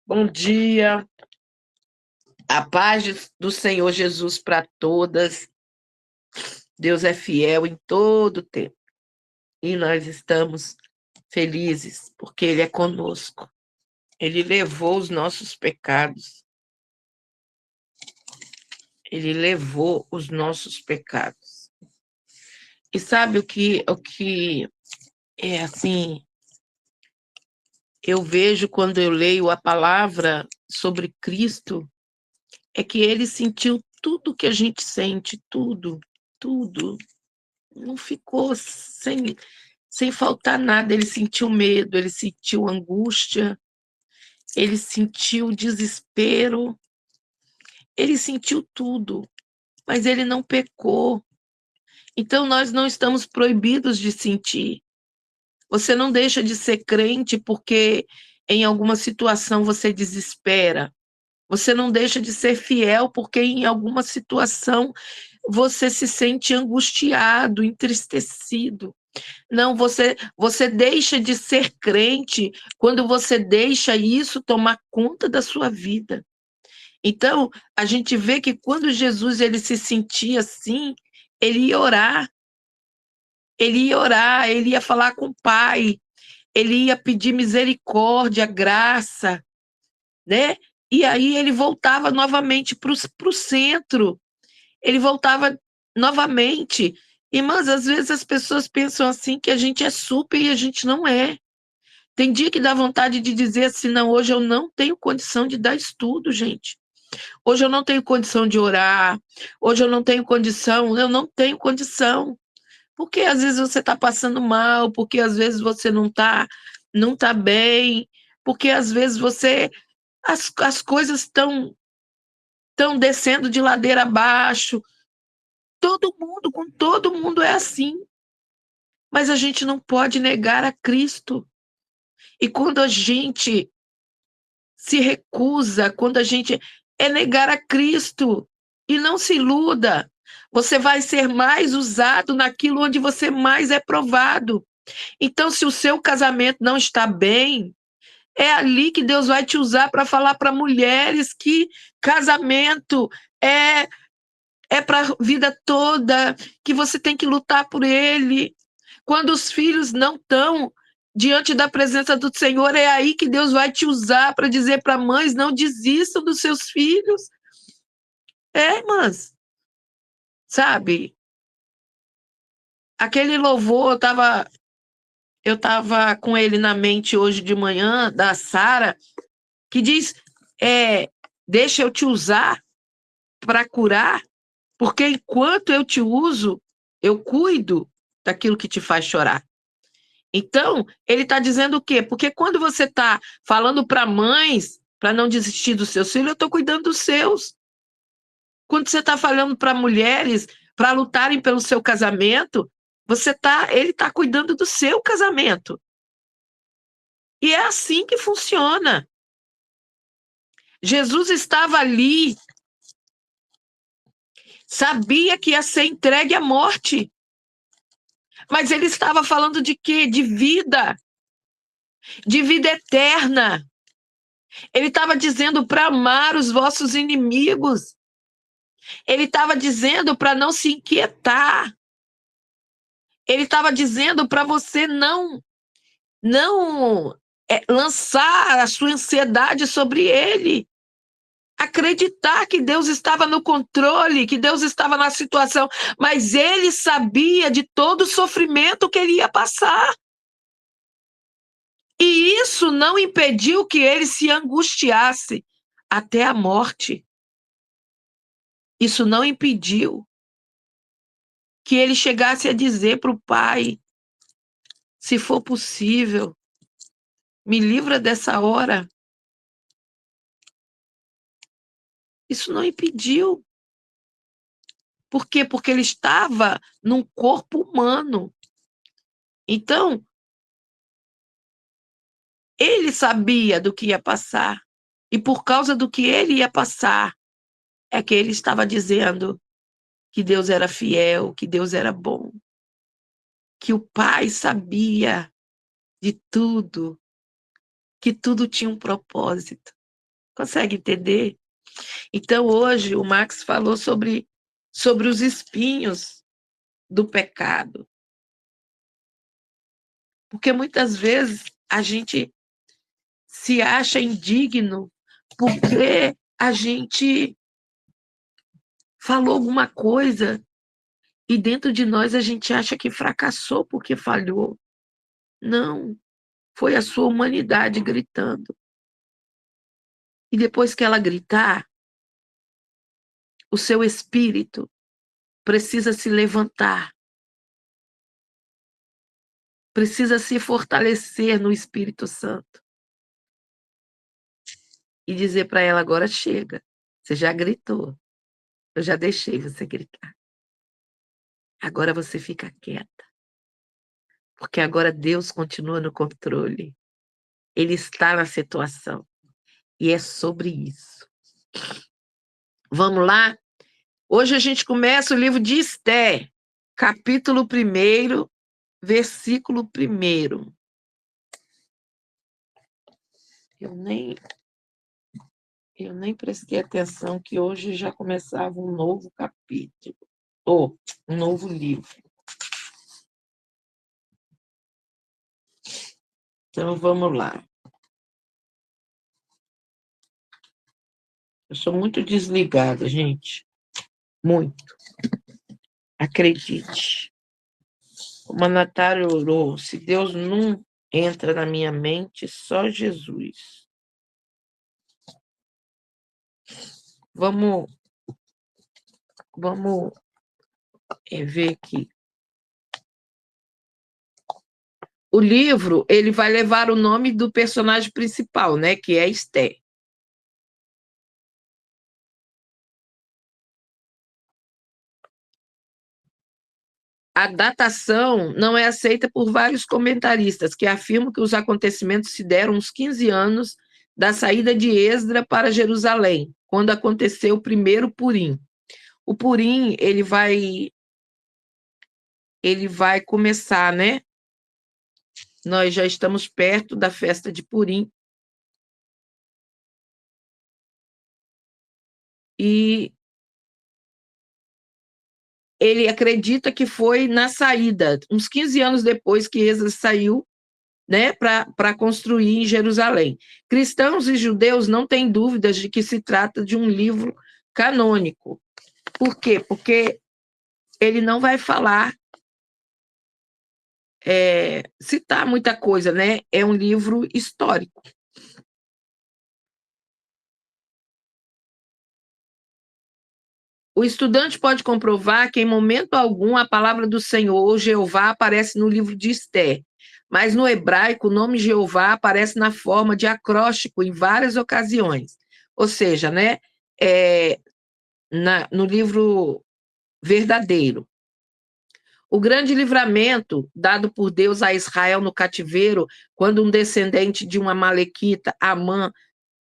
Bom dia, a paz do Senhor Jesus para todas. Deus é fiel em todo o tempo e nós estamos felizes porque Ele é conosco. Ele levou os nossos pecados. Ele levou os nossos pecados. E sabe o que é assim? Eu vejo quando eu leio a palavra sobre Cristo, é que Ele sentiu tudo que a gente sente, tudo, tudo. Não ficou sem faltar nada. Ele sentiu medo, ele sentiu angústia, ele sentiu desespero, ele sentiu tudo, mas ele não pecou. Então nós não estamos proibidos de sentir. Você não deixa de ser crente porque em alguma situação você desespera. Você não deixa de ser fiel porque em alguma situação você se sente angustiado, entristecido. Não, você deixa de ser crente quando você deixa isso tomar conta da sua vida. Então, a gente vê que quando Jesus ele se sentia assim, ele ia orar, ele ia falar com o Pai, ele ia pedir misericórdia, graça, né? E aí ele voltava novamente para o centro, ele voltava novamente. Irmãs, às vezes as pessoas pensam assim que a gente é super e a gente não é. Tem dia que dá vontade de dizer assim, não, hoje eu não tenho condição de dar estudo, gente. Hoje eu não tenho condição de orar. Hoje eu não tenho condição. Porque às vezes você está passando mal, porque às vezes você não tá bem, porque às vezes as coisas estão descendo de ladeira abaixo. Com todo mundo é assim. Mas a gente não pode negar a Cristo. E quando a gente se recusa, quando a gente é negar a Cristo, e não se iluda, você vai ser mais usado naquilo onde você mais é provado. Então, se o seu casamento não está bem, é ali que Deus vai te usar para falar para mulheres que casamento é para a vida toda, que você tem que lutar por ele. Quando os filhos não estão diante da presença do Senhor, é aí que Deus vai te usar para dizer para mães: não desistam dos seus filhos. Irmãs, sabe? Aquele louvor, eu tava com ele na mente hoje de manhã, da Sara, que diz: deixa eu te usar para curar, porque enquanto eu te uso, eu cuido daquilo que te faz chorar. Então, ele está dizendo o quê? Porque quando você está falando para mães, para não desistir dos seus filhos, eu estou cuidando dos seus. Quando você está falando para mulheres, para lutarem pelo seu casamento, ele está cuidando do seu casamento. E é assim que funciona. Jesus estava ali, sabia que ia ser entregue à morte. Mas ele estava falando de quê? De vida eterna. Ele estava dizendo para amar os vossos inimigos. Ele estava dizendo para não se inquietar. Ele estava dizendo para você não lançar a sua ansiedade sobre ele. Acreditar que Deus estava no controle, que Deus estava na situação, mas ele sabia de todo o sofrimento que ele ia passar. E isso não impediu que ele se angustiasse até a morte. Isso não impediu que ele chegasse a dizer para o Pai: se for possível, me livra dessa hora. Isso não impediu. Por quê? Porque ele estava num corpo humano. Então, ele sabia do que ia passar. E por causa do que ele ia passar, é que ele estava dizendo que Deus era fiel, que Deus era bom, que o Pai sabia de tudo, que tudo tinha um propósito. Consegue entender? Então, hoje, o Max falou sobre os espinhos do pecado. Porque muitas vezes a gente se acha indigno porque a gente falou alguma coisa e dentro de nós a gente acha que fracassou porque falhou. Não, foi a sua humanidade gritando. E depois que ela gritar, o seu espírito precisa se levantar, precisa se fortalecer no Espírito Santo e dizer para ela: agora chega, você já gritou, eu já deixei você gritar. Agora você fica quieta, porque agora Deus continua no controle. Ele está na situação. E é sobre isso. Vamos lá? Hoje a gente começa o livro de Esther, capítulo 1, versículo 1. Eu nem prestei atenção que hoje já começava um novo capítulo, ou um novo livro. Então, vamos lá. Eu sou muito desligada, gente. Muito. Acredite. Como a Natália orou, se Deus não entra na minha mente, só Jesus. Vamos ver aqui. O livro, ele vai levar o nome do personagem principal, né, que é Esther. A datação não é aceita por vários comentaristas, que afirmam que os acontecimentos se deram uns 15 anos da saída de Esdra para Jerusalém, quando aconteceu o primeiro Purim. O Purim, ele vai começar, né? Nós já estamos perto da festa de Purim. E ele acredita que foi na saída, uns 15 anos depois que Esdras saiu, né, para construir em Jerusalém. Cristãos e judeus não têm dúvidas de que se trata de um livro canônico. Por quê? Porque ele não vai falar, citar muita coisa, né? É um livro histórico. O estudante pode comprovar que, em momento algum, a palavra do Senhor, Jeová, aparece no livro de Esther, mas no hebraico o nome Jeová aparece na forma de acróstico em várias ocasiões. Ou seja, né, no livro verdadeiro. O grande livramento dado por Deus a Israel no cativeiro, quando um descendente de uma amalequita, Amã,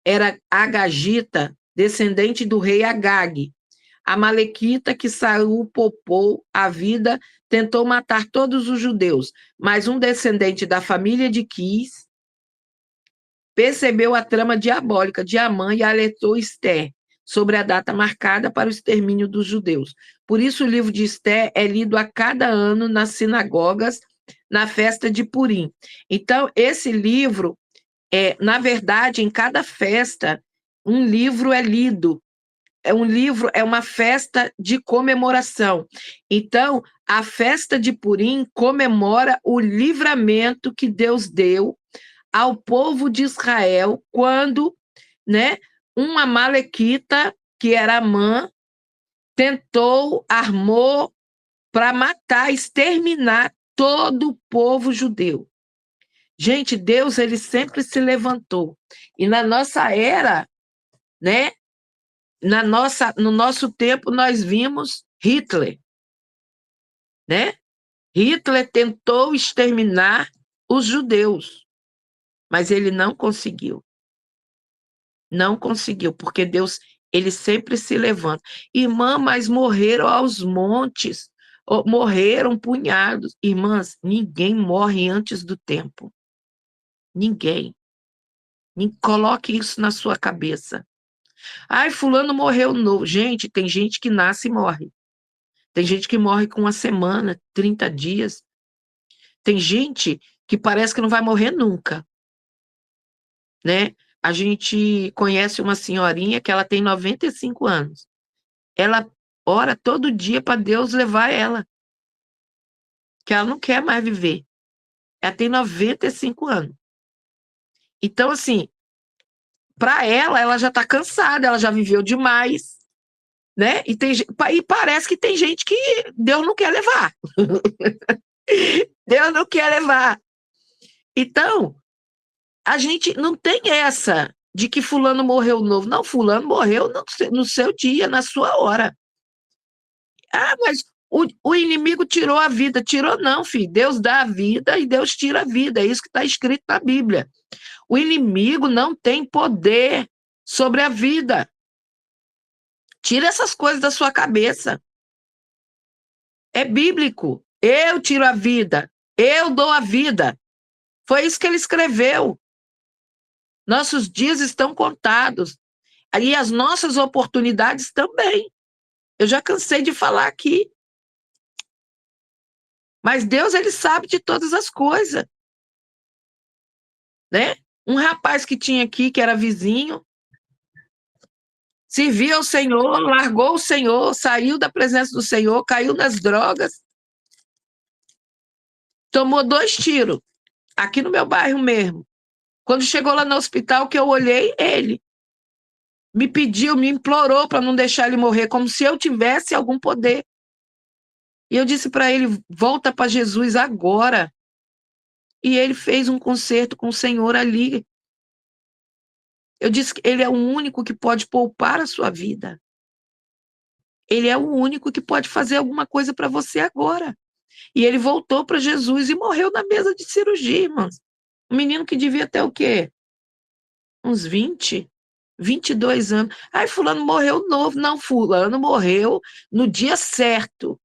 era Agagita, descendente do rei Agag. A Malequita, que Saul poupou a vida, tentou matar todos os judeus, mas um descendente da família de Quis percebeu a trama diabólica de Amã e alertou Esther sobre a data marcada para o extermínio dos judeus. Por isso, o livro de Esther é lido a cada ano nas sinagogas, na festa de Purim. Então, esse livro, na verdade, em cada festa, um livro é lido. Um livro é uma festa de comemoração. Então, a festa de Purim comemora o livramento que Deus deu ao povo de Israel quando, né, uma amalequita, que era Amã, armou para matar, exterminar todo o povo judeu. Gente, Deus, ele sempre se levantou. E na nossa era, né, no nosso tempo, nós vimos Hitler, né? Hitler tentou exterminar os judeus, mas ele não conseguiu. Não conseguiu, porque Deus, ele sempre se levanta. Irmã, mas morreram aos montes, morreram punhados. Irmãs, ninguém morre antes do tempo. Ninguém. Coloque isso na sua cabeça. Ai, fulano morreu novo. Gente, tem gente que nasce e morre. Tem gente que morre com 1 semana, 30 dias. Tem gente que parece que não vai morrer nunca, né? A gente conhece uma senhorinha que ela tem 95 anos. Ela ora todo dia para Deus levar ela, que ela não quer mais viver. Ela tem 95 anos. Então, assim, para ela já está cansada, ela já viveu demais, né? E parece que tem gente que Deus não quer levar. Deus não quer levar. Então, a gente não tem essa de que fulano morreu novo. Não, fulano morreu no seu dia, na sua hora. Ah, mas o inimigo tirou a vida. Tirou não, filho. Deus dá a vida e Deus tira a vida. É isso que está escrito na Bíblia. O inimigo não tem poder sobre a vida. Tira essas coisas da sua cabeça. É bíblico. Eu tiro a vida. Eu dou a vida. Foi isso que ele escreveu. Nossos dias estão contados. E as nossas oportunidades também. Eu já cansei de falar aqui. Mas Deus, ele sabe de todas as coisas. Né? Um rapaz que tinha aqui, que era vizinho, serviu ao Senhor, largou o Senhor, saiu da presença do Senhor, caiu nas drogas, tomou 2 tiros, aqui no meu bairro mesmo. Quando chegou lá no hospital, que eu olhei, ele me pediu, me implorou para não deixar ele morrer, como se eu tivesse algum poder. E eu disse para ele, volta para Jesus agora. E ele fez um concerto com o Senhor ali. Eu disse que ele é o único que pode poupar a sua vida. Ele é o único que pode fazer alguma coisa para você agora. E ele voltou para Jesus e morreu na mesa de cirurgia, irmãos. Um menino que devia ter o quê? Uns 22 anos. Ai, fulano morreu novo. Não, fulano morreu no dia certo.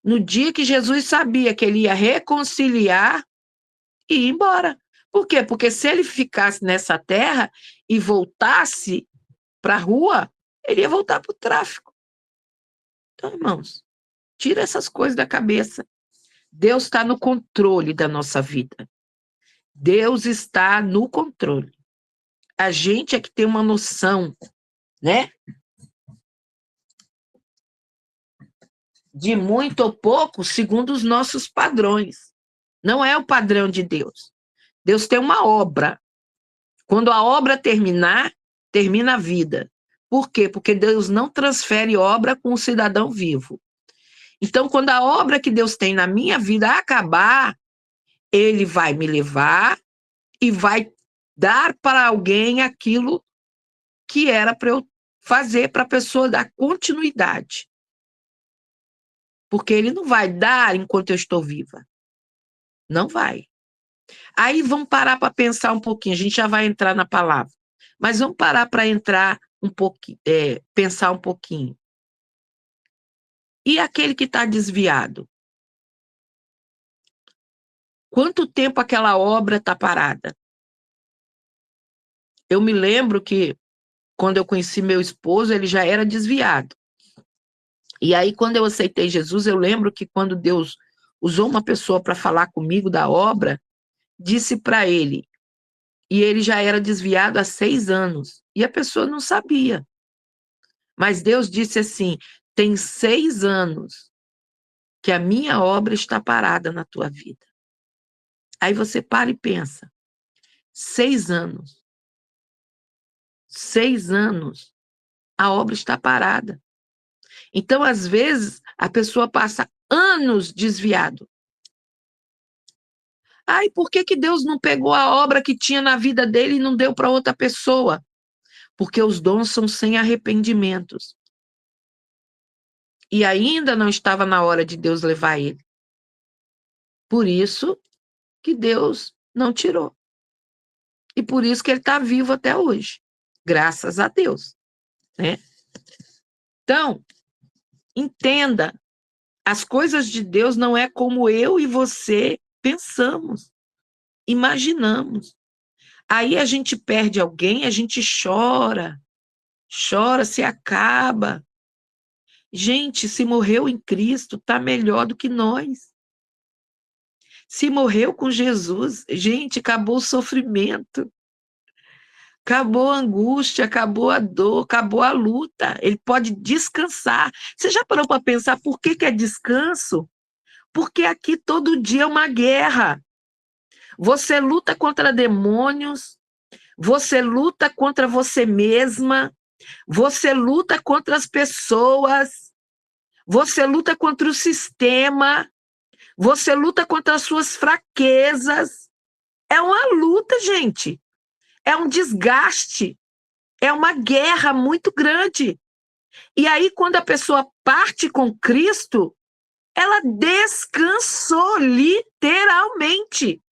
No dia que Jesus sabia que ele ia reconciliar e ir embora. Por quê? Porque se ele ficasse nessa terra e voltasse para a rua, ele ia voltar para o tráfico. Então, irmãos, tira essas coisas da cabeça. Deus está no controle da nossa vida. Deus está no controle. A gente é que tem uma noção, né? De muito ou pouco, segundo os nossos padrões. Não é o padrão de Deus. Deus tem uma obra. Quando a obra terminar, termina a vida. Por quê? Porque Deus não transfere obra com o cidadão vivo. Então, quando a obra que Deus tem na minha vida acabar, ele vai me levar e vai dar para alguém aquilo que era para eu fazer, para a pessoa dar continuidade. Porque ele não vai dar enquanto eu estou viva. Não vai. Aí vamos parar para pensar um pouquinho, a gente já vai entrar na palavra, mas vamos parar para entrar um pouquinho, pensar um pouquinho. E aquele que está desviado? Quanto tempo aquela obra está parada? Eu me lembro que, quando eu conheci meu esposo, ele já era desviado. E aí, quando eu aceitei Jesus, eu lembro que quando Deus usou uma pessoa para falar comigo da obra, disse para ele, e ele já era desviado há 6 anos, e a pessoa não sabia. Mas Deus disse assim, tem 6 anos que a minha obra está parada na tua vida. Aí você para e pensa, 6 anos. 6 anos, a obra está parada. Então, às vezes, a pessoa passa anos desviado. Ai, por que Deus não pegou a obra que tinha na vida dele e não deu para outra pessoa? Porque os dons são sem arrependimentos. E ainda não estava na hora de Deus levar ele. Por isso que Deus não tirou. E por isso que ele está vivo até hoje. Graças a Deus. Né? Então, entenda, as coisas de Deus não é como eu e você pensamos, imaginamos. Aí a gente perde alguém, a gente chora, chora, se acaba. Gente, se morreu em Cristo, está melhor do que nós. Se morreu com Jesus, gente, acabou o sofrimento, acabou a angústia, acabou a dor, acabou a luta. Ele pode descansar. Você já parou para pensar por que é descanso? Porque aqui todo dia é uma guerra. Você luta contra demônios, você luta contra você mesma, você luta contra as pessoas, você luta contra o sistema, você luta contra as suas fraquezas. É uma luta, gente. É um desgaste. É uma guerra muito grande. E aí, quando a pessoa parte com Cristo, ela descansou literalmente.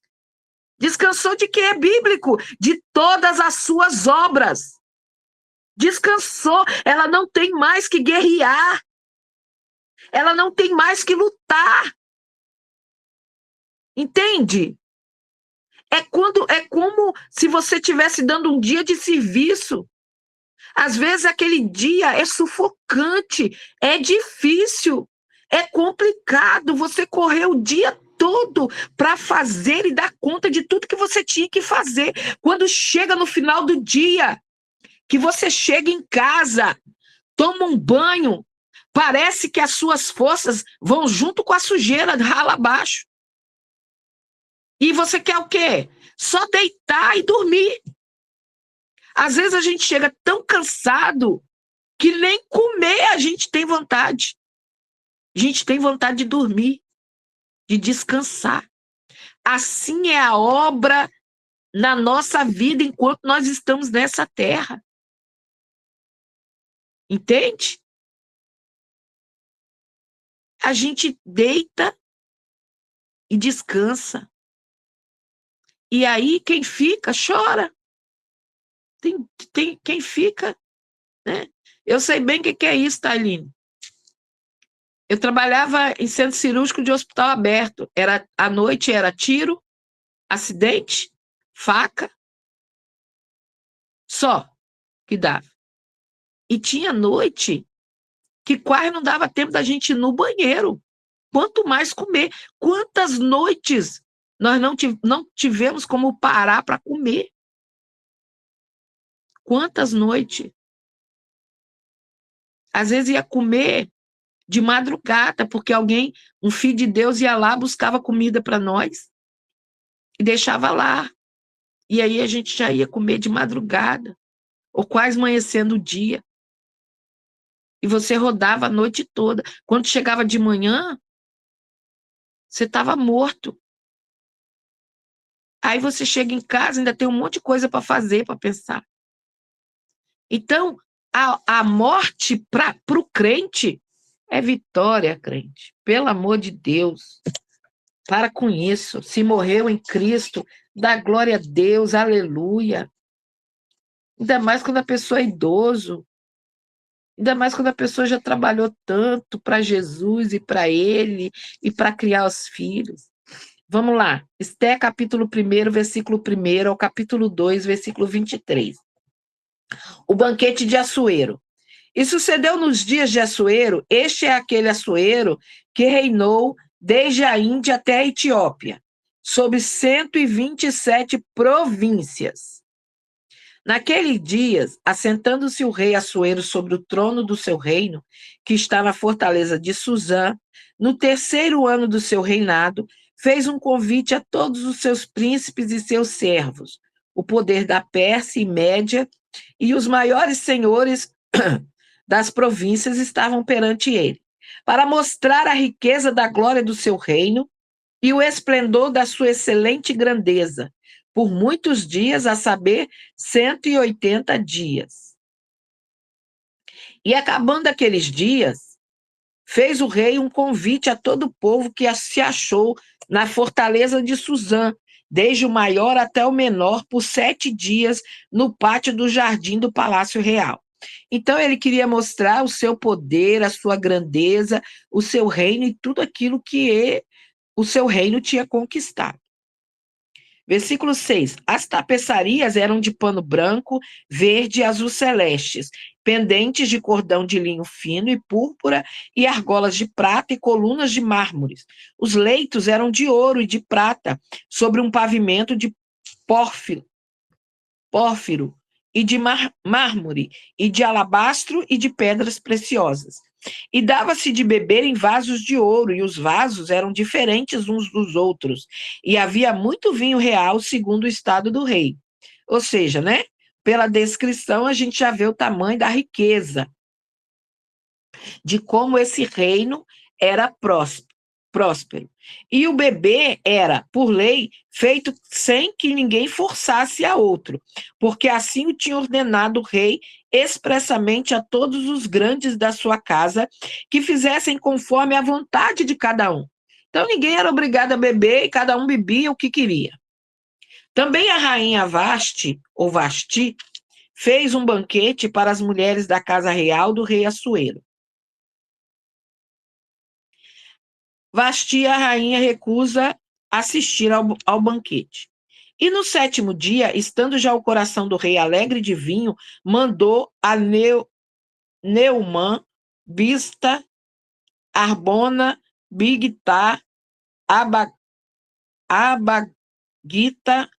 Descansou de que é bíblico? De todas as suas obras. Descansou. Ela não tem mais que guerrear. Ela não tem mais que lutar. Entende? É como se você estivesse dando um dia de serviço. Às vezes aquele dia é sufocante, é difícil, é complicado. Você correu o dia todo para fazer e dar conta de tudo que você tinha que fazer. Quando chega no final do dia, que você chega em casa, toma um banho, parece que as suas forças vão junto com a sujeira, rala abaixo. E você quer o quê? Só deitar e dormir. Às vezes a gente chega tão cansado que nem comer a gente tem vontade. A gente tem vontade de dormir, de descansar. Assim é a obra na nossa vida enquanto nós estamos nessa terra. Entende? A gente deita e descansa. E aí quem fica chora. Tem quem fica, né? Eu sei bem o que é isso, Thaline. Eu trabalhava em centro cirúrgico de hospital aberto. À noite era tiro, acidente, faca, só que dava. E tinha noite que quase não dava tempo da gente ir no banheiro. Quanto mais comer. Quantas noites nós não tivemos como parar para comer? Quantas noites? Às vezes ia comer de madrugada, porque um filho de Deus ia lá, buscava comida para nós e deixava lá. E aí a gente já ia comer de madrugada, ou quase amanhecendo o dia. E você rodava a noite toda. Quando chegava de manhã, você estava morto. Aí você chega em casa, ainda tem um monte de coisa para fazer, para pensar. Então, a morte para o crente é vitória, crente. Pelo amor de Deus. Para com isso. Se morreu em Cristo, dá glória a Deus, aleluia. Ainda mais quando a pessoa é idoso. Ainda mais quando a pessoa já trabalhou tanto para Jesus e para ele e para criar os filhos. Vamos lá. Esté capítulo 1, versículo 1 ao capítulo 2, versículo 23. O banquete de Assuero. E sucedeu nos dias de Assuero, este é aquele Assuero que reinou desde a Índia até a Etiópia, sobre 127 províncias. Naqueles dias, assentando-se o rei Assuero sobre o trono do seu reino, que está na fortaleza de Suzã, no 3º ano do seu reinado, fez um convite a todos os seus príncipes e seus servos, o poder da Pérsia e Média, e os maiores senhores das províncias estavam perante ele, para mostrar a riqueza da glória do seu reino e o esplendor da sua excelente grandeza, por muitos dias, a saber, 180 dias. E acabando aqueles dias, fez o rei um convite a todo o povo que se achou na fortaleza de Suzã, desde o maior até o menor, por 7 dias, no pátio do jardim do Palácio Real. Então ele queria mostrar o seu poder, a sua grandeza, o seu reino e tudo aquilo que o seu reino tinha conquistado. Versículo 6. As tapeçarias eram de pano branco, verde e azul celestes, pendentes de cordão de linho fino e púrpura, e argolas de prata e colunas de mármores. Os leitos eram de ouro e de prata, sobre um pavimento de pórfiro, pórfiro e de mármore, e de alabastro e de pedras preciosas. E dava-se de beber em vasos de ouro, e os vasos eram diferentes uns dos outros, e havia muito vinho real segundo o estado do rei. Ou seja, né? Pela descrição, a gente já vê o tamanho da riqueza, de como esse reino era próspero. E o bebê era, por lei, feito sem que ninguém forçasse a outro, porque assim o tinha ordenado o rei expressamente a todos os grandes da sua casa que fizessem conforme a vontade de cada um. Então ninguém era obrigado a beber e cada um bebia o que queria. Também a rainha Vasti, ou Vasti, fez um banquete para as mulheres da casa real do rei Assuero. Vasti, a rainha, recusa assistir ao banquete. E no 7º dia, estando já o coração do rei alegre de vinho, mandou a Neumã, Bista, Arbona, Bigtá, Abagita,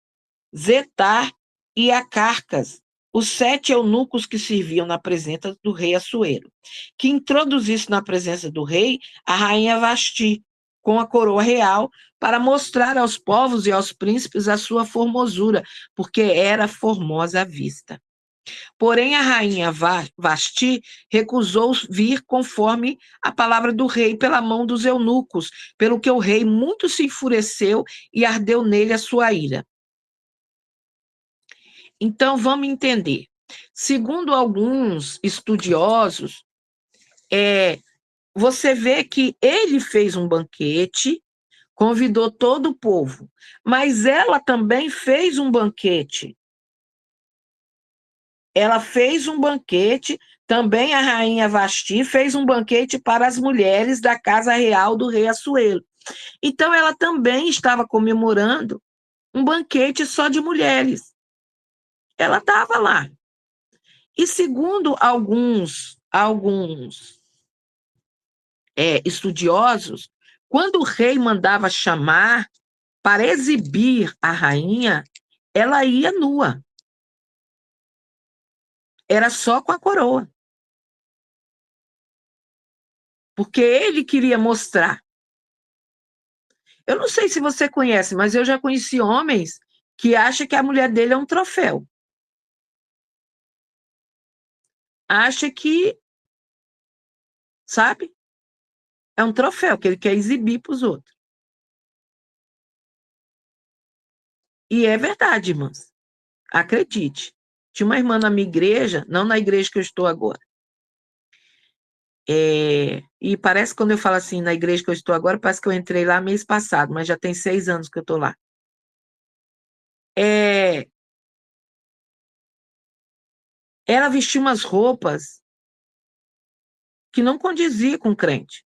Zetar e Acarcas, os 7 eunucos que serviam na presença do rei Assuero, que introduzisse na presença do rei a rainha Vasti, com a coroa real, para mostrar aos povos e aos príncipes a sua formosura, porque era formosa à vista. Porém, a rainha Vasti recusou vir conforme a palavra do rei pela mão dos eunucos, pelo que o rei muito se enfureceu e ardeu nele a sua ira. Então, vamos entender. Segundo alguns estudiosos, você vê que ele fez um banquete, convidou todo o povo, mas ela também fez um banquete. Ela fez um banquete, também a rainha Vasti fez um banquete para as mulheres da casa real do rei Assuero. Então, ela também estava comemorando um banquete só de mulheres. Ela estava lá. E segundo alguns estudiosos, quando o rei mandava chamar para exibir a rainha, ela ia nua. Era só com a coroa. Porque ele queria mostrar. Eu não sei se você conhece, mas eu já conheci homens que acham que a mulher dele é um troféu. Acha que, sabe? É um troféu que ele quer exibir para os outros. E é verdade, irmãs. Acredite. Tinha uma irmã na minha igreja, não na igreja que eu estou agora. E parece que quando eu falo assim, na igreja que eu estou agora, parece que eu entrei lá mês passado, mas já tem 6 anos que eu estou lá. Ela vestia umas roupas que não condizia com o crente.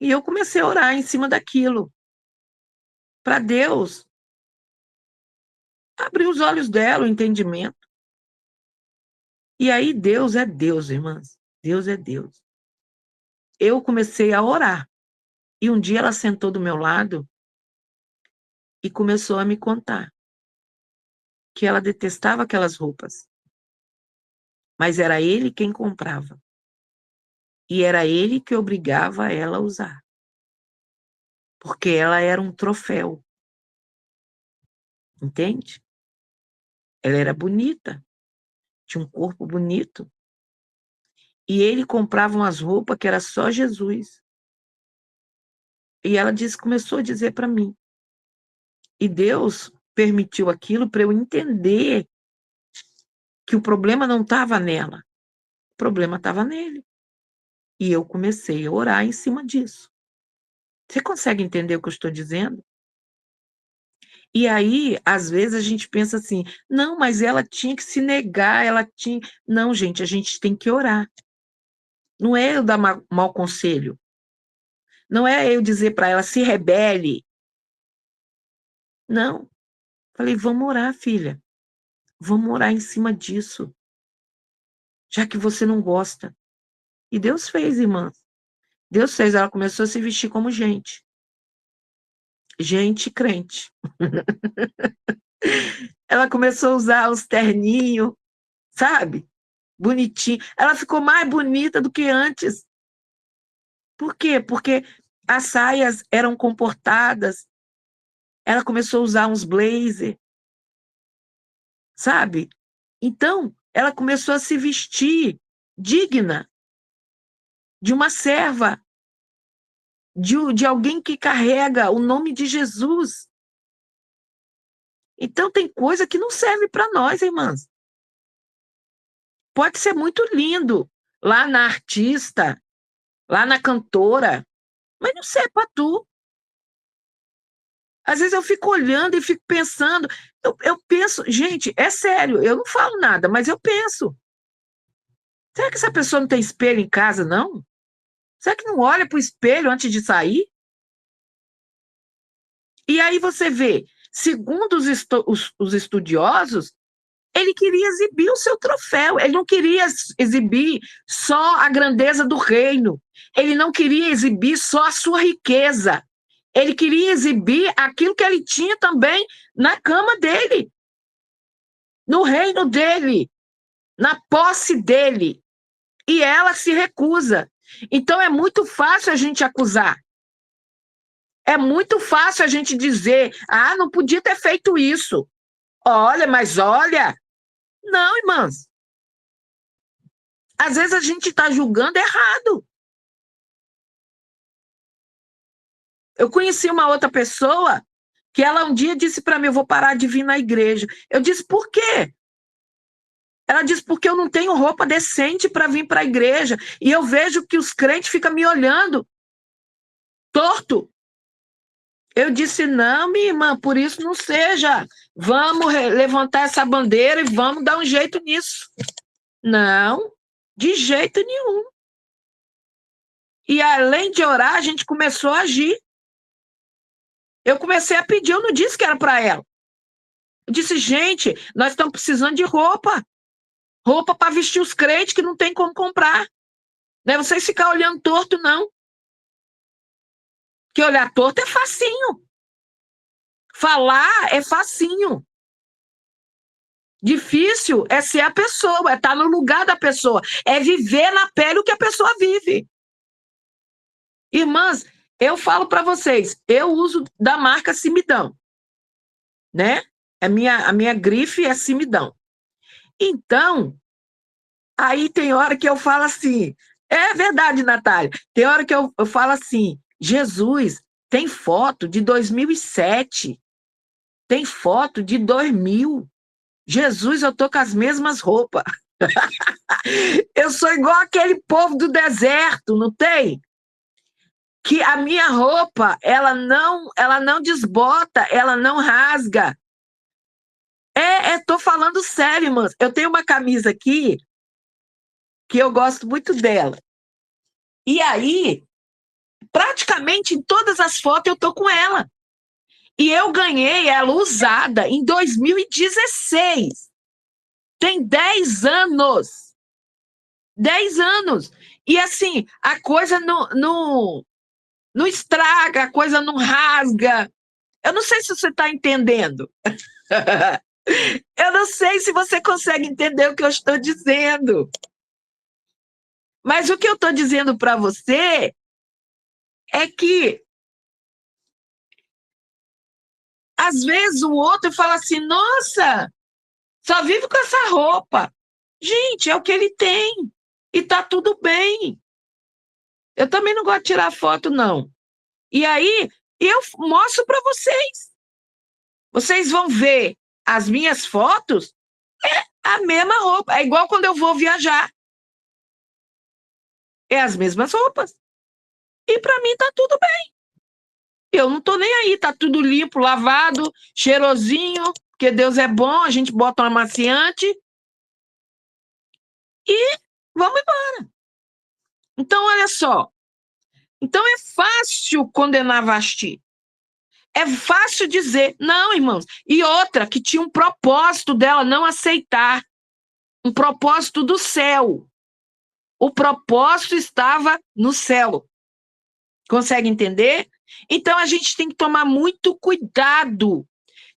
E eu comecei a orar em cima daquilo, para Deus abrir os olhos dela, o entendimento. E aí Deus é Deus, irmãs. Deus é Deus. Eu comecei a orar. E um dia ela sentou do meu lado e começou a me contar que ela detestava aquelas roupas. Mas era ele quem comprava. E era ele que obrigava ela a usar. Porque ela era um troféu. Entende? Ela era bonita. Tinha um corpo bonito. E ele comprava umas roupas que era só Jesus. E ela começou a dizer para mim. E Deus permitiu aquilo para eu entender que o problema não estava nela. O problema estava nele. E eu comecei a orar em cima disso. Você consegue entender o que eu estou dizendo? E aí, às vezes, a gente pensa assim, não, mas ela tinha que se negar, ela tinha. Não, gente, a gente tem que orar. Não é eu dar mau conselho. Não é eu dizer para ela, se rebele. Não. Falei, vamos orar, filha. Vamos orar em cima disso, já que você não gosta. E Deus fez, irmã. Deus fez. Ela começou a se vestir como gente. Gente crente. Ela começou a usar os terninhos, sabe? Bonitinho. Ela ficou mais bonita do que antes. Por quê? Porque as saias eram comportadas. Ela começou a usar uns blazer, sabe? Então, ela começou a se vestir digna de uma serva, de alguém que carrega o nome de Jesus. Então, tem coisa que não serve para nós, irmãs. Pode ser muito lindo lá na artista, lá na cantora, mas não serve para tu. Às vezes eu fico olhando e fico pensando, eu penso, gente, é sério, eu não falo nada, mas eu penso. Será que essa pessoa não tem espelho em casa, não? Será que não olha para o espelho antes de sair? E aí você vê, segundo os estudiosos, ele queria exibir o seu troféu, ele não queria exibir só a grandeza do reino, ele não queria exibir só a sua riqueza, ele queria exibir aquilo que ele tinha também na cama dele, no reino dele, na posse dele. E ela se recusa. Então é muito fácil a gente acusar. É muito fácil a gente dizer, ah, não podia ter feito isso. Olha, mas olha. Não, irmãs. Às vezes a gente está julgando errado. Eu conheci uma outra pessoa que ela um dia disse para mim, eu vou parar de vir na igreja. Eu disse, por quê? Ela disse, porque eu não tenho roupa decente para vir para a igreja. E eu vejo que os crentes ficam me olhando torto. Eu disse, não, minha irmã, por isso não seja. Vamos levantar essa bandeira e vamos dar um jeito nisso. Não, de jeito nenhum. E além de orar, a gente começou a agir. Eu comecei a pedir, eu não disse que era para ela. Eu disse, gente, nós estamos precisando de roupa. Roupa para vestir os crentes que não tem como comprar. Não é vocês ficar olhando torto, não. Que olhar torto é facinho. Falar é facinho. Difícil é ser a pessoa, é estar no lugar da pessoa, é viver na pele o que a pessoa vive. Irmãs, eu falo para vocês, eu uso da marca Simidão, né? A minha grife é Simidão. Então, aí tem hora que eu falo assim, é verdade, Natália, tem hora que eu falo assim, Jesus, tem foto de 2007, tem foto de 2000. Jesus, eu tô com as mesmas roupas. Eu sou igual aquele povo do deserto, não tem? Que a minha roupa, ela não desbota, ela não rasga. Tô falando sério, irmã. Eu tenho uma camisa aqui que eu gosto muito dela. E aí, praticamente em todas as fotos eu tô com ela. E eu ganhei ela usada em 2016. Tem 10 anos. 10 anos. E assim, a coisa não estraga, a coisa não rasga. Eu não sei se você está entendendo. Eu não sei se você consegue entender o que eu estou dizendo. Mas o que eu estou dizendo para você é que, às vezes, o outro fala assim, nossa, só vive com essa roupa. Gente, é o que ele tem. E tá tudo bem. Eu também não gosto de tirar foto, não. E aí, eu mostro para vocês. Vocês vão ver as minhas fotos, é a mesma roupa. É igual quando eu vou viajar. É as mesmas roupas. E para mim tá tudo bem. Eu não tô nem aí, tá tudo limpo, lavado, cheirosinho, porque Deus é bom, a gente bota um amaciante e vamos embora. Então, olha só. Então é fácil condenar Vasti. É fácil dizer, não, irmãos. E outra, que tinha um propósito dela não aceitar, um propósito do céu. O propósito estava no céu. Consegue entender? Então a gente tem que tomar muito cuidado.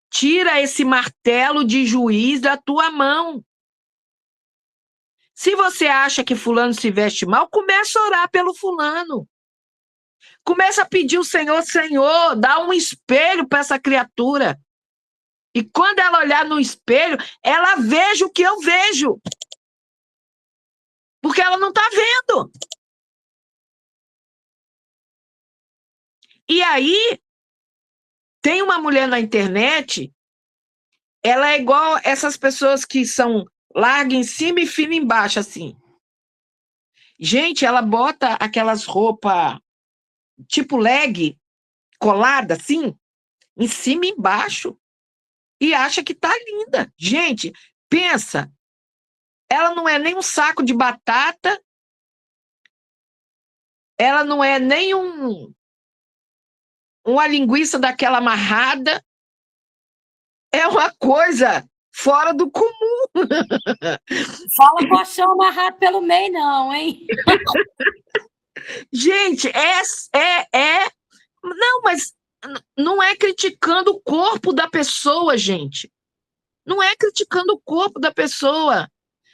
Tira esse martelo de juiz da tua mão. Se você acha que fulano se veste mal, começa a orar pelo fulano. Começa a pedir o Senhor, Senhor, dá um espelho para essa criatura. E quando ela olhar no espelho, ela veja o que eu vejo. Porque ela não está vendo. E aí, tem uma mulher na internet, ela é igual essas pessoas que são larga em cima e fina embaixo, assim. Gente, ela bota aquelas roupas tipo leg, colada, assim, em cima e embaixo, e acha que tá linda. Gente, pensa, ela não é nem um saco de batata, ela não é nem uma linguiça daquela amarrada, é uma coisa fora do comum. Fala colchão amarrado pelo meio, não, hein? Gente, não, mas não é criticando o corpo da pessoa, gente. Não é criticando o corpo da pessoa.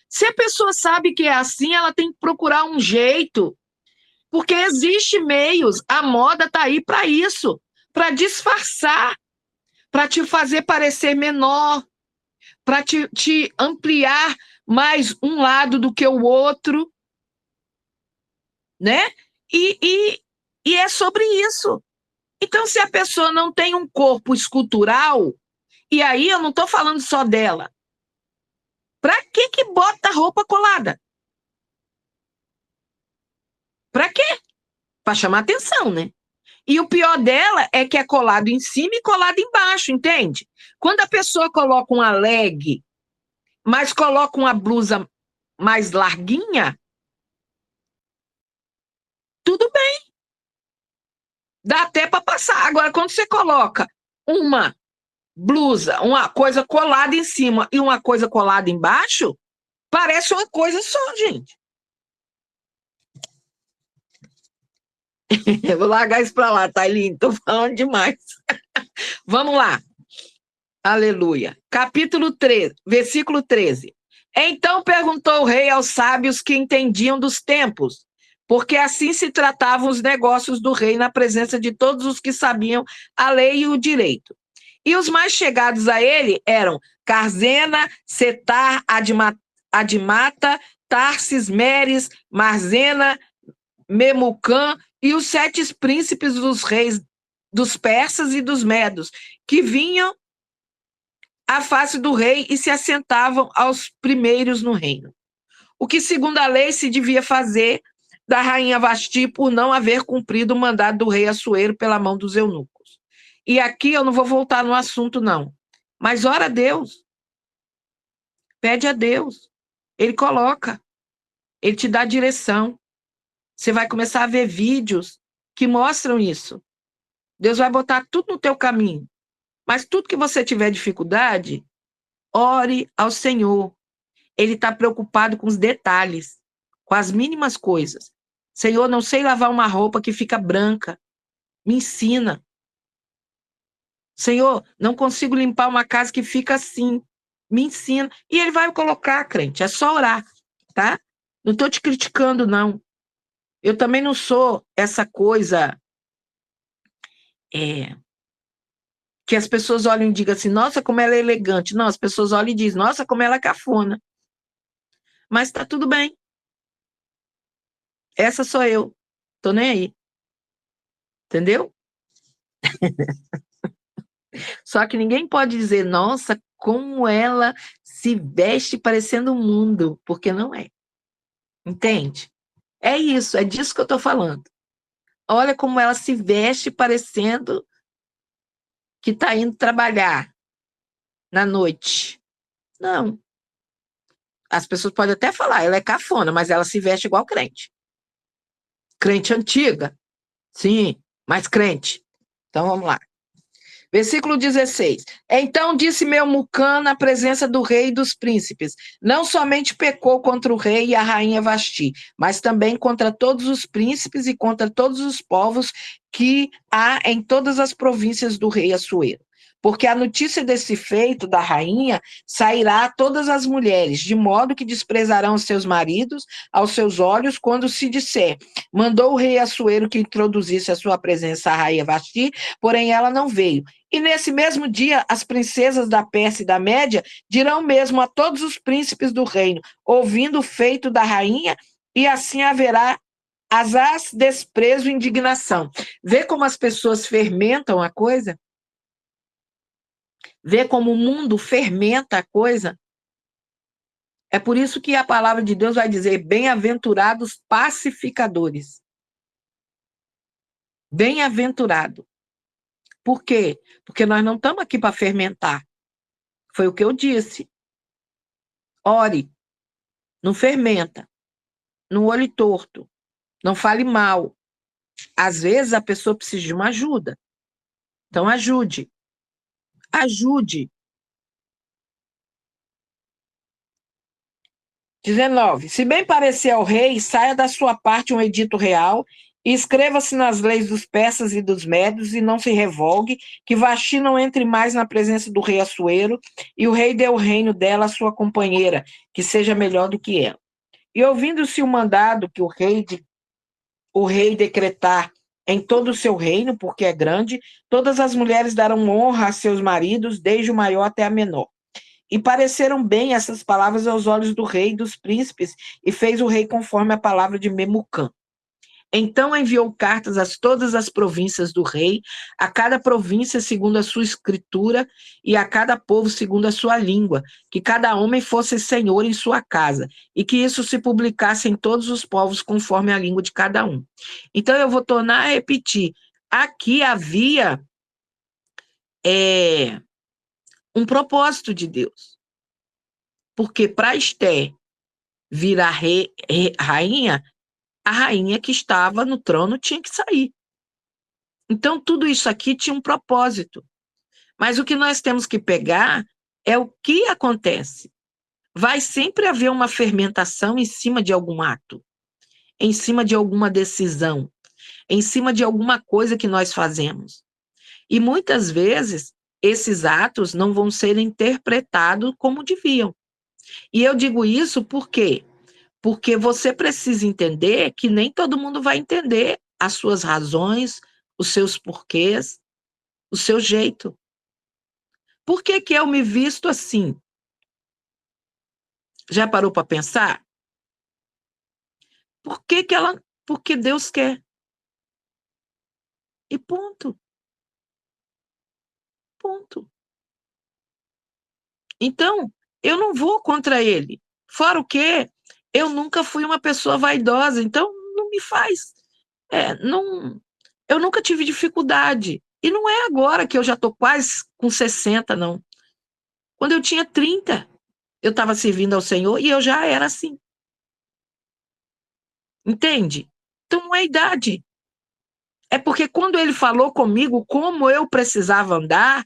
Se a pessoa sabe que é assim, ela tem que procurar um jeito. Porque existe meios, a moda está aí para isso, para disfarçar, para te fazer parecer menor, para te ampliar mais um lado do que o outro, né? E é sobre isso. Então, se a pessoa não tem um corpo escultural, e aí eu não estou falando só dela, para que bota roupa colada? Para quê? Para chamar atenção, né? E o pior dela é que é colado em cima e colado embaixo, entende? Quando a pessoa coloca uma leg, mas coloca uma blusa mais larguinha, tudo bem. Dá até para passar. Agora, quando você coloca uma blusa, uma coisa colada em cima e uma coisa colada embaixo, parece uma coisa só, gente. Eu vou largar isso para lá, Tailine, estou falando demais. Vamos lá. Aleluia. Capítulo 13, versículo 13. Então perguntou o rei aos sábios que entendiam dos tempos, porque assim se tratavam os negócios do rei na presença de todos os que sabiam a lei e o direito. E os mais chegados a ele eram Carzena, Setar, Adimata, Tarsis, Meres, Marzena, Memucã e os 7 príncipes dos reis dos persas e dos medos, que vinham à face do rei e se assentavam aos primeiros no reino. O que, segundo a lei, se devia fazer da rainha Vasti por não haver cumprido o mandado do rei Assuero pela mão dos eunucos. E aqui eu não vou voltar no assunto, não. Mas ora a Deus. Pede a Deus. Ele coloca. Ele te dá direção. Você vai começar a ver vídeos que mostram isso. Deus vai botar tudo no teu caminho. Mas tudo que você tiver dificuldade, ore ao Senhor. Ele está preocupado com os detalhes, com as mínimas coisas. Senhor, não sei lavar uma roupa que fica branca. Me ensina. Senhor, não consigo limpar uma casa que fica assim. Me ensina. E ele vai colocar, crente. É só orar, tá? Não estou te criticando, não. Eu também não sou essa coisa que as pessoas olham e digam assim, nossa, como ela é elegante. Não, as pessoas olham e dizem, nossa, como ela é cafona. Mas tá tudo bem. Essa sou eu. Tô nem aí. Entendeu? Só que ninguém pode dizer, nossa, como ela se veste parecendo o mundo, porque não é. Entende? É isso, é disso que eu tô falando. Olha como ela se veste parecendo que tá indo trabalhar na noite. Não. As pessoas podem até falar, ela é cafona, mas ela se veste igual crente. Crente antiga? Sim, mas crente. Então vamos lá. Versículo 16. Então disse Memucã na presença do rei e dos príncipes: não somente pecou contra o rei e a rainha Vasti, mas também contra todos os príncipes e contra todos os povos que há em todas as províncias do rei Assuero. Porque a notícia desse feito da rainha sairá a todas as mulheres, de modo que desprezarão seus maridos aos seus olhos quando se disser: mandou o rei Assuero que introduzisse a sua presença a rainha Vasti, porém ela não veio. E nesse mesmo dia, as princesas da Pérsia e da Média dirão mesmo a todos os príncipes do reino, ouvindo o feito da rainha, e assim haverá asaz, desprezo e indignação. Vê como as pessoas fermentam a coisa? Vê como o mundo fermenta a coisa? É por isso que a palavra de Deus vai dizer: bem-aventurados pacificadores. Bem-aventurado. Por quê? Porque nós não estamos aqui para fermentar. Foi o que eu disse. Ore, não fermenta, não olhe torto, não fale mal. Às vezes a pessoa precisa de uma ajuda. Então ajude. Ajude. 19. Se bem parecer ao rei, saia da sua parte um edito real e escreva-se nas leis dos persas e dos médios e não se revogue, que Vasti não entre mais na presença do rei Assuero, e o rei dê o reino dela à sua companheira, que seja melhor do que ela. E ouvindo-se o mandado que o rei decretar em todo o seu reino, porque é grande, todas as mulheres darão honra a seus maridos, desde o maior até a menor. E pareceram bem essas palavras aos olhos do rei e dos príncipes, e fez o rei conforme a palavra de Memucã. Então enviou cartas a todas as províncias do rei, a cada província segundo a sua escritura, e a cada povo segundo a sua língua, que cada homem fosse senhor em sua casa, e que isso se publicasse em todos os povos conforme a língua de cada um. Então eu vou tornar a repetir. Aqui havia um propósito de Deus. Porque para Esté virar rainha, a rainha que estava no trono tinha que sair. Então, tudo isso aqui tinha um propósito. Mas o que nós temos que pegar é o que acontece. Vai sempre haver uma fermentação em cima de algum ato, em cima de alguma decisão, em cima de alguma coisa que nós fazemos. E muitas vezes, esses atos não vão ser interpretados como deviam. E eu digo isso por quê? Porque você precisa entender que nem todo mundo vai entender as suas razões, os seus porquês, o seu jeito. Por que que eu me visto assim? Já parou para pensar? Por que que ela... Porque Deus quer. E ponto. Ponto. Então, eu não vou contra ele. Fora o quê? Eu nunca fui uma pessoa vaidosa, então não me faz... não, eu nunca tive dificuldade. E não é agora que eu já estou quase com 60, não. Quando eu tinha 30, eu estava servindo ao Senhor e eu já era assim. Entende? Então não é idade. É porque quando ele falou comigo como eu precisava andar,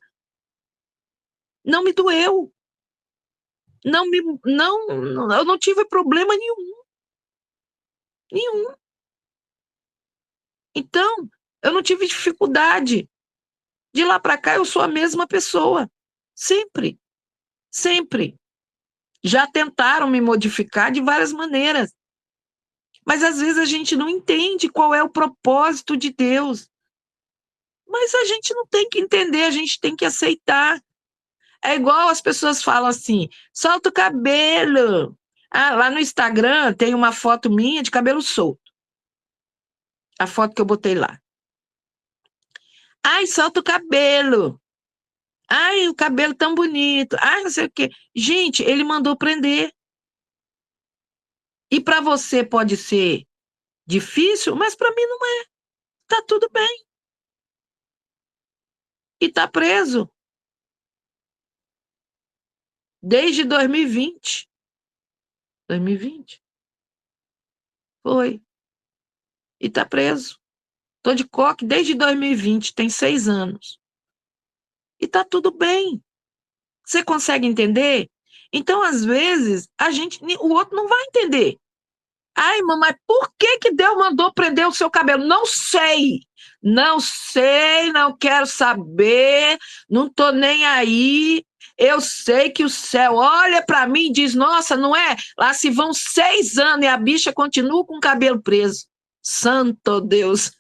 não me doeu. Eu não tive problema nenhum. Nenhum. Então, eu não tive dificuldade. De lá para cá, eu sou a mesma pessoa. Sempre. Sempre. Já tentaram me modificar de várias maneiras. Mas às vezes a gente não entende qual é o propósito de Deus. Mas a gente não tem que entender, a gente tem que aceitar. É igual as pessoas falam assim: solta o cabelo. Ah, lá no Instagram tem uma foto minha de cabelo solto. A foto que eu botei lá. Ai, solta o cabelo. Ai, o cabelo tão bonito. Ai, não sei o quê. Gente, ele mandou prender. E para você pode ser difícil, mas para mim não é. Tá tudo bem. E tá preso desde 2020. 2020. Foi. E tá preso. Tô de coque desde 2020, tem 6 anos. e tá tudo bem. Você consegue entender? Então, às vezes, o outro não vai entender. Ai, mamãe, por que Deus mandou prender o seu cabelo? Não sei. Não sei, não quero saber, não tô nem aí. Eu sei que o céu olha para mim e diz, nossa, não é? Lá se vão 6 anos e a bicha continua com o cabelo preso. Santo Deus.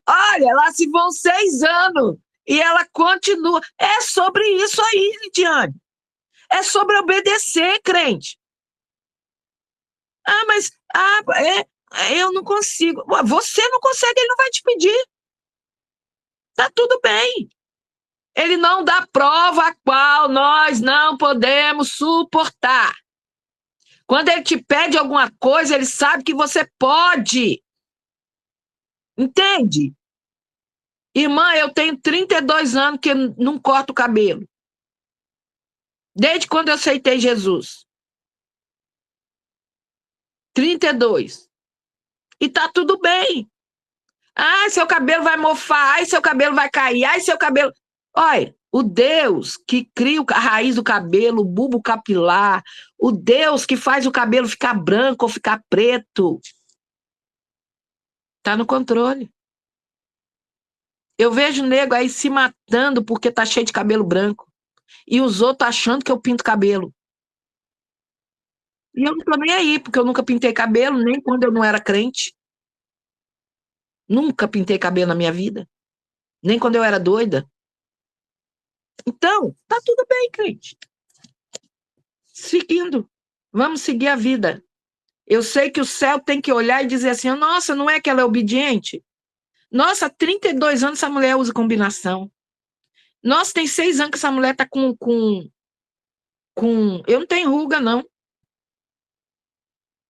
Olha, lá se vão 6 anos e ela continua. É sobre isso aí, Lidiane. É sobre obedecer, crente. Ah, mas eu não consigo. Ué, você não consegue, ele não vai te pedir. Tá tudo bem. Ele não dá prova a qual nós não podemos suportar. Quando ele te pede alguma coisa, ele sabe que você pode. Entende? Irmã, eu tenho 32 anos que não corto o cabelo. Desde quando eu aceitei Jesus. 32. E tá tudo bem. Ai, seu cabelo vai mofar, ai, seu cabelo vai cair, ai, seu cabelo... Olha, o Deus que cria a raiz do cabelo, o bulbo capilar, o Deus que faz o cabelo ficar branco ou ficar preto, tá no controle. Eu vejo nego aí se matando porque tá cheio de cabelo branco. E os outros achando que eu pinto cabelo. E eu não tô nem aí, porque eu nunca pintei cabelo, nem quando eu não era crente. Nunca pintei cabelo na minha vida. Nem quando eu era doida. Então, tá tudo bem, crente. Seguindo. Vamos seguir a vida. Eu sei que o céu tem que olhar e dizer assim, nossa, não é que ela é obediente? Nossa, 32 anos essa mulher usa combinação. Nossa, tem 6 anos que essa mulher tá com... Eu não tenho ruga, não.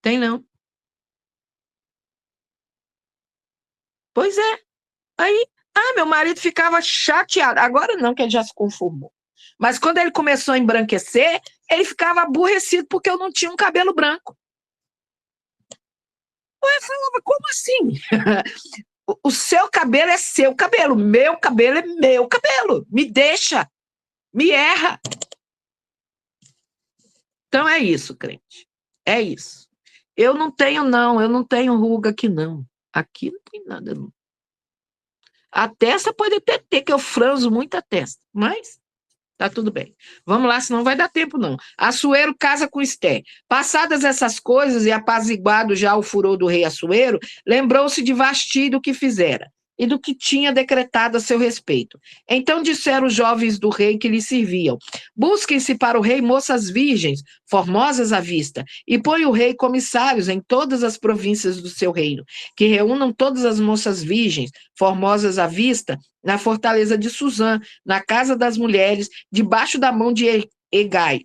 Tem, não. Pois é. Aí, meu marido ficava chateado. Agora não, que ele já se conformou. Mas quando ele começou a embranquecer, ele ficava aborrecido porque eu não tinha um cabelo branco. Eu falava, como assim? O seu cabelo é seu cabelo, meu cabelo é meu cabelo. Me deixa, me erra. Então é isso, crente. É isso. Eu não tenho ruga aqui, não. Aqui não tem nada, não. A testa pode até ter, que eu franzo muito a testa, mas tá tudo bem. Vamos lá, senão vai dar tempo, não. Assuero casa com Esté. Passadas essas coisas e apaziguado já o furor do rei Assuero, lembrou-se de Vasti do que fizera e do que tinha decretado a seu respeito. Então disseram os jovens do rei que lhe serviam: busquem-se para o rei moças virgens, formosas à vista, e põe o rei comissários em todas as províncias do seu reino, que reúnam todas as moças virgens, formosas à vista, na fortaleza de Suzã, na casa das mulheres, debaixo da mão de Egai,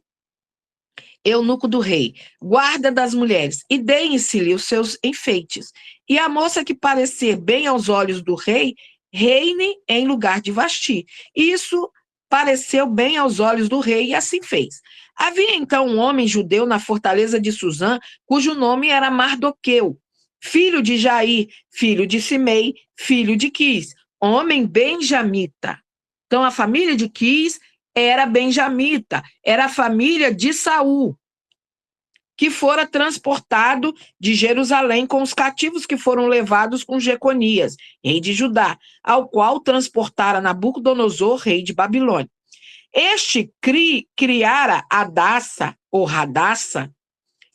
eunuco do rei, guarda das mulheres, e deem-se-lhe os seus enfeites. E a moça que parecer bem aos olhos do rei, reine em lugar de Vasti. Isso pareceu bem aos olhos do rei, e assim fez. Havia então um homem judeu na fortaleza de Suzã, cujo nome era Mardoqueu, filho de Jair, filho de Simei, filho de Quis, homem benjamita. Então, a família de Quis era benjamita, era a família de Saul, que fora transportado de Jerusalém com os cativos que foram levados com Jeconias, rei de Judá, ao qual transportara Nabucodonosor, rei de Babilônia. Este criara Adassa, ou Radassa.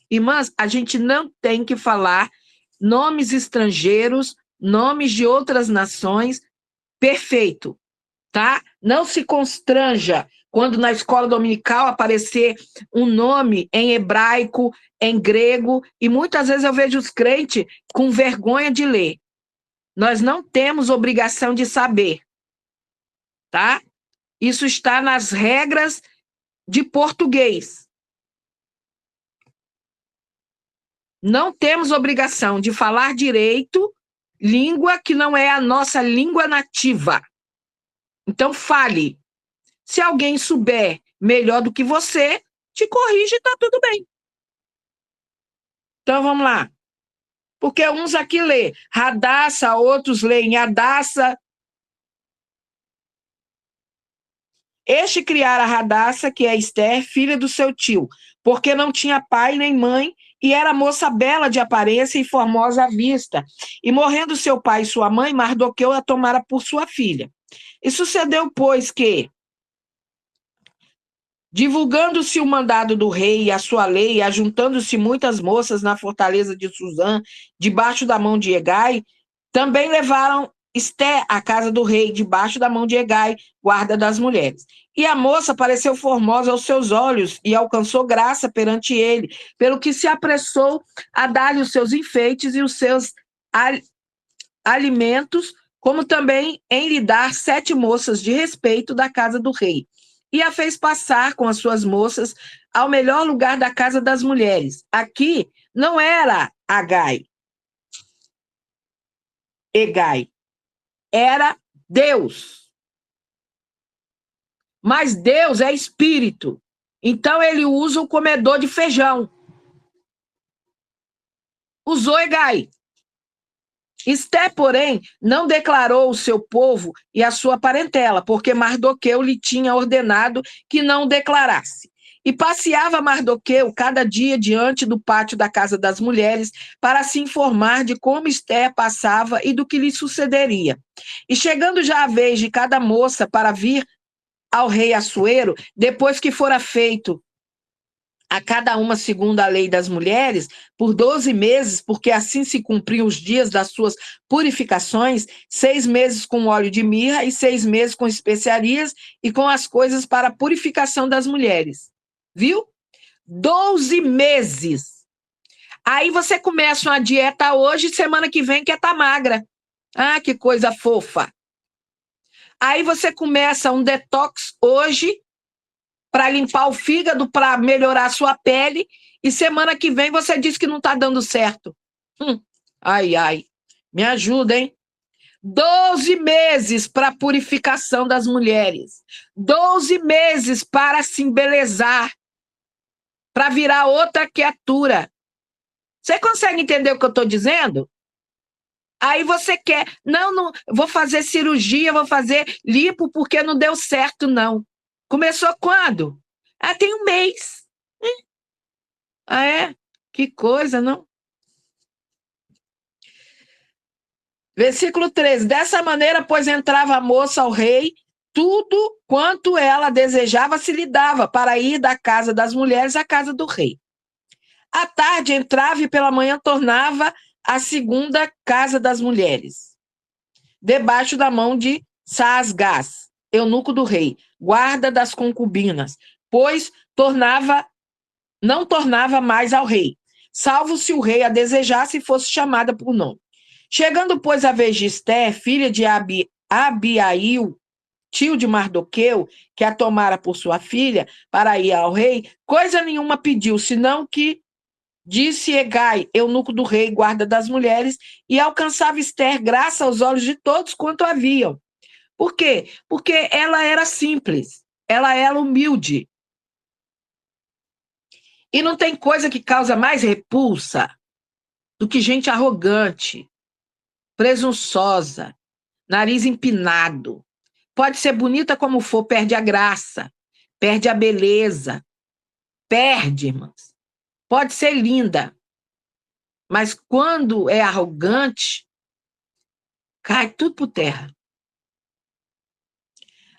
Irmãs, a gente não tem que falar nomes estrangeiros, nomes de outras nações, perfeito, tá? Não se constranja quando na escola dominical aparecer um nome em hebraico, em grego, e muitas vezes eu vejo os crentes com vergonha de ler. Nós não temos obrigação de saber, tá? Isso está nas regras de português. Não temos obrigação de falar direito língua que não é a nossa língua nativa. Então, fale. Se alguém souber melhor do que você, te corrige e tá tudo bem. Então, vamos lá. Porque uns aqui lê Radassa, outros leem Adassa. Este criara Radassa, que é Ester, filha do seu tio, porque não tinha pai nem mãe, e era moça bela de aparência e formosa à vista. E morrendo seu pai e sua mãe, Mardoqueu a tomara por sua filha. E sucedeu, pois, que, divulgando-se o mandado do rei e a sua lei, e ajuntando-se muitas moças na fortaleza de Suzã, debaixo da mão de Hegai, também levaram Esté à casa do rei, debaixo da mão de Hegai, guarda das mulheres. E a moça pareceu formosa aos seus olhos e alcançou graça perante ele, pelo que se apressou a dar-lhe os seus enfeites e os seus alimentos, como também em lhe dar 7 moças de respeito da casa do rei. E a fez passar com as suas moças ao melhor lugar da casa das mulheres. Aqui não era Hegai, era Deus. Mas Deus é espírito. Então ele usa o comedor de feijão. Usou Hegai. Esté, porém, não declarou o seu povo e a sua parentela, porque Mardoqueu lhe tinha ordenado que não declarasse. E passeava Mardoqueu cada dia diante do pátio da casa das mulheres para se informar de como Esté passava e do que lhe sucederia. E chegando já a vez de cada moça para vir ao rei Assuero, depois que fora feito a cada uma segundo a lei das mulheres, por 12 meses, porque assim se cumpriam os dias das suas purificações, 6 meses com óleo de mirra e 6 meses com especiarias e com as coisas para a purificação das mulheres. Viu? 12 meses. Aí você começa uma dieta hoje, semana que vem quer estar magra. Ah, que coisa fofa. Aí você começa um detox hoje, para limpar o fígado, para melhorar a sua pele, e semana que vem você diz que não está dando certo. Ai, ai, me ajuda, hein? 12 meses para a purificação das mulheres. 12 meses para se embelezar, para virar outra criatura. Você consegue entender o que eu estou dizendo? Aí você quer, não, vou fazer cirurgia, vou fazer lipo porque não deu certo, não. Começou quando? Ah, tem um mês. Ah, é? Que coisa, não? Versículo 13. Dessa maneira, pois, entrava a moça ao rei, tudo quanto ela desejava se lhe dava, para ir da casa das mulheres à casa do rei. À tarde entrava e pela manhã tornava à segunda casa das mulheres, debaixo da mão de Saasgás, eunuco do rei, guarda das concubinas, pois não tornava mais ao rei, salvo se o rei a desejasse e fosse chamada por nome. Chegando, pois, a vez de Esté, filha de Abiail, tio de Mardoqueu, que a tomara por sua filha, para ir ao rei, coisa nenhuma pediu, senão que disse Hegai, eunuco do rei, guarda das mulheres, e alcançava Ester graça aos olhos de todos quanto haviam. Por quê? Porque ela era simples, ela era humilde. E não tem coisa que causa mais repulsa do que gente arrogante, presunçosa, nariz empinado. Pode ser bonita como for, perde a graça, perde a beleza, perde, irmãos. Pode ser linda, mas quando é arrogante, cai tudo por terra.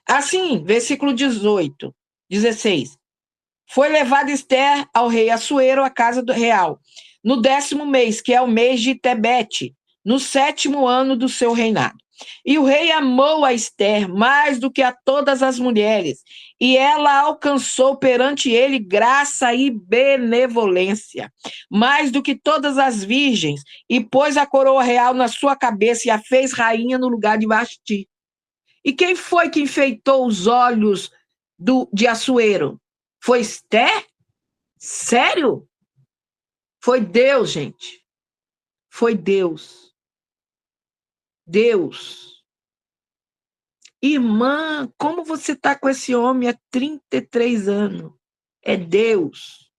Assim, versículo 16. Foi levada Ester ao rei Assuero, à casa do real, no 10º mês, que é o mês de Tebete, no 7º ano do seu reinado. E o rei amou a Ester mais do que a todas as mulheres, e ela alcançou perante ele graça e benevolência, mais do que todas as virgens, e pôs a coroa real na sua cabeça e a fez rainha no lugar de Vasti. E quem foi que enfeitou os olhos de Assuero? Foi Ester? Sério? Foi Deus, gente. Foi Deus. Deus. Irmã, como você está com esse homem há 33 anos? É Deus.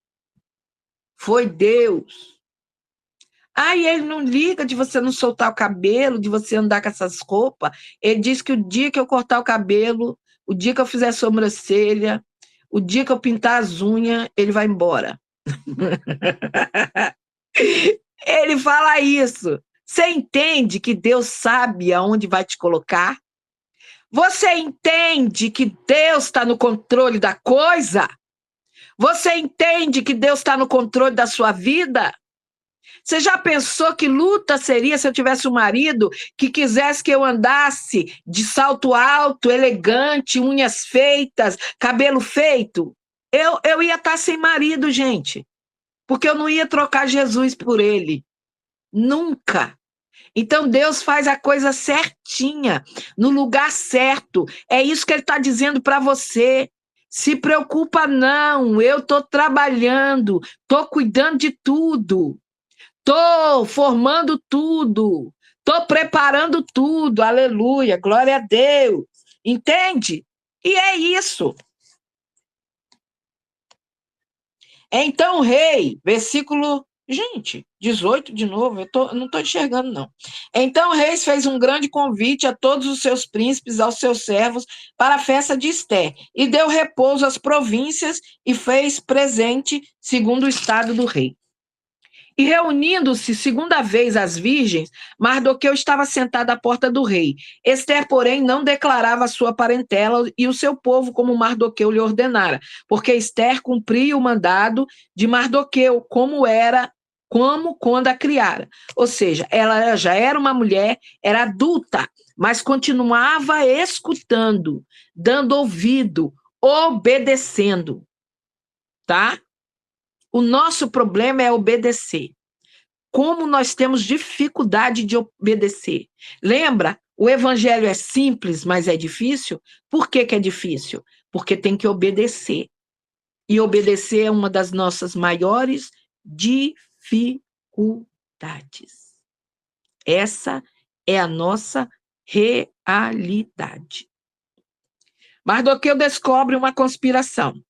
Foi Deus. E ele não liga de você não soltar o cabelo, de você andar com essas roupas. Ele diz que o dia que eu cortar o cabelo, o dia que eu fizer sobrancelha, o dia que eu pintar as unhas, ele vai embora. Ele fala isso. Você entende que Deus sabe aonde vai te colocar? Você entende que Deus está no controle da coisa? Você entende que Deus está no controle da sua vida? Você já pensou que luta seria se eu tivesse um marido que quisesse que eu andasse de salto alto, elegante, unhas feitas, cabelo feito? Eu ia estar sem marido, gente, porque eu não ia trocar Jesus por ele. Nunca. Então Deus faz a coisa certinha, no lugar certo. É isso que ele está dizendo para você. Se preocupa não, eu estou trabalhando, estou cuidando de tudo. Estou formando tudo, estou preparando tudo, aleluia, glória a Deus, entende? E é isso. Então, o rei, versículo, gente, 18 de novo, não estou enxergando, não. Então, o rei fez um grande convite a todos os seus príncipes, aos seus servos, para a festa de Esté, e deu repouso às províncias e fez presente segundo o estado do rei. E reunindo-se segunda vez as virgens, Mardoqueu estava sentado à porta do rei. Esther, porém, não declarava a sua parentela e o seu povo como Mardoqueu lhe ordenara, porque Esther cumpria o mandado de Mardoqueu, como quando a criara. Ou seja, ela já era uma mulher, era adulta, mas continuava escutando, dando ouvido, obedecendo, tá? O nosso problema é obedecer. Como nós temos dificuldade de obedecer. Lembra? O evangelho é simples, mas é difícil. Por que é difícil? Porque tem que obedecer. E obedecer é uma das nossas maiores dificuldades. Essa é a nossa realidade. Mardoqueu descobre uma conspiração.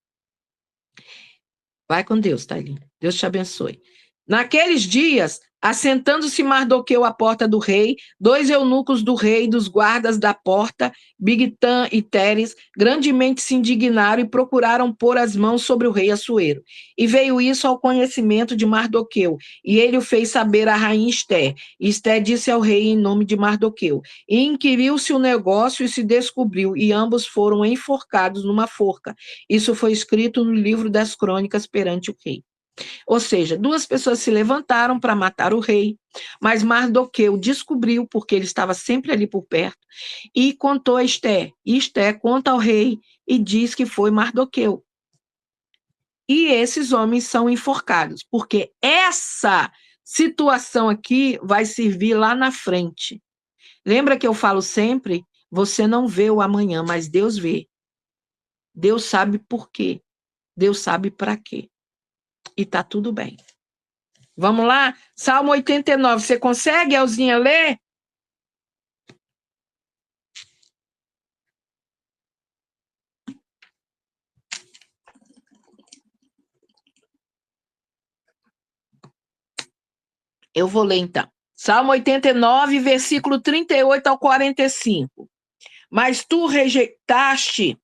Vai com Deus, Thailin. Deus te abençoe. Naqueles dias, assentando-se Mardoqueu à porta do rei, 2 eunucos do rei, dos guardas da porta, Bigtã e Teres, grandemente se indignaram e procuraram pôr as mãos sobre o rei Assuero. E veio isso ao conhecimento de Mardoqueu, e ele o fez saber à rainha Esther. E Esther disse ao rei em nome de Mardoqueu. E inquiriu-se o negócio e se descobriu, e ambos foram enforcados numa forca. Isso foi escrito no livro das crônicas perante o rei. Ou seja, 2 pessoas se levantaram para matar o rei, mas Mardoqueu descobriu, porque ele estava sempre ali por perto, e contou a Esther. E Esther conta ao rei e diz que foi Mardoqueu. E esses homens são enforcados, porque essa situação aqui vai servir lá na frente. Lembra que eu falo sempre? Você não vê o amanhã, mas Deus vê. Deus sabe por quê. Deus sabe para quê. E tá tudo bem. Vamos lá? Salmo 89. Você consegue, Elzinha, ler? Eu vou ler, então. Salmo 89, versículo 38 ao 45. Mas tu rejeitaste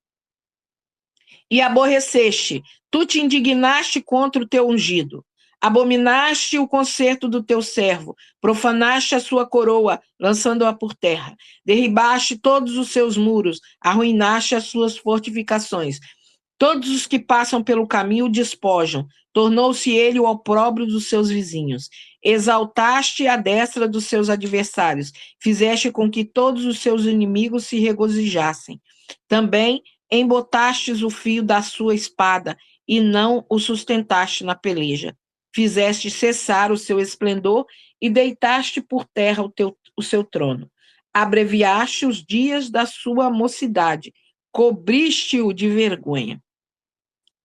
e aborreceste, tu te indignaste contra o teu ungido. Abominaste o concerto do teu servo, profanaste a sua coroa, lançando-a por terra. Derribaste todos os seus muros, arruinaste as suas fortificações. Todos os que passam pelo caminho o despojam, tornou-se ele o opróbrio dos seus vizinhos. Exaltaste a destra dos seus adversários, fizeste com que todos os seus inimigos se regozijassem. Também embotastes o fio da sua espada e não o sustentaste na peleja. Fizeste cessar o seu esplendor e deitaste por terra o seu trono. Abreviaste os dias da sua mocidade, cobriste-o de vergonha.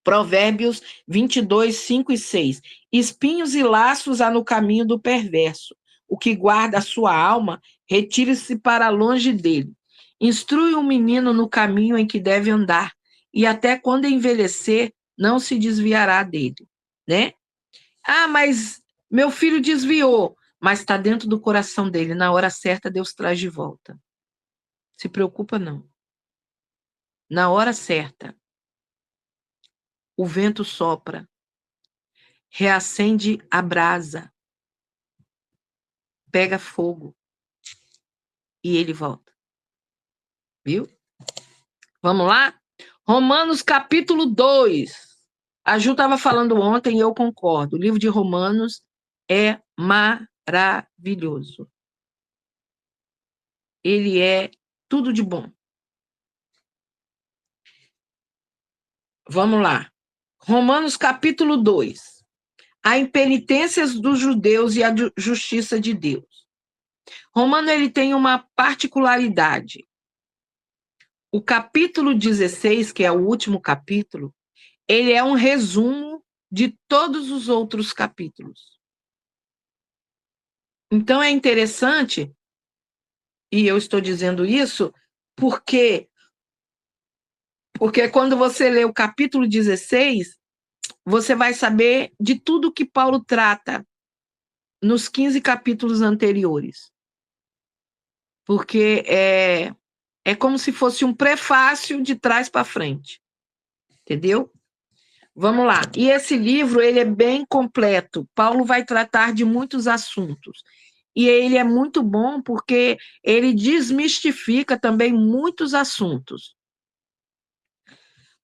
Provérbios 22, 5 e 6. Espinhos e laços há no caminho do perverso. O que guarda a sua alma, retire-se para longe dele. Instrui um menino no caminho em que deve andar, e até quando envelhecer, não se desviará dele, né? Ah, mas meu filho desviou, mas está dentro do coração dele. Na hora certa, Deus traz de volta. Se preocupa, não. na hora certa, o vento sopra, reacende a brasa, pega fogo e ele volta. Viu? Vamos lá? Romanos capítulo 2. A Ju estava falando ontem e eu concordo. O livro de Romanos é maravilhoso. Ele é tudo de bom. Vamos lá. Romanos capítulo 2. A impenitências dos judeus e a justiça de Deus. Romano ele tem uma particularidade. O capítulo 16, que é o último capítulo, ele é um resumo de todos os outros capítulos. Então é interessante, e eu estou dizendo isso, porque quando você lê o capítulo 16, você vai saber de tudo que Paulo trata nos 15 capítulos anteriores. Porque é como se fosse um prefácio de trás para frente. Entendeu? Vamos lá. E esse livro, ele é bem completo. Paulo vai tratar de muitos assuntos. E ele é muito bom porque ele desmistifica também muitos assuntos.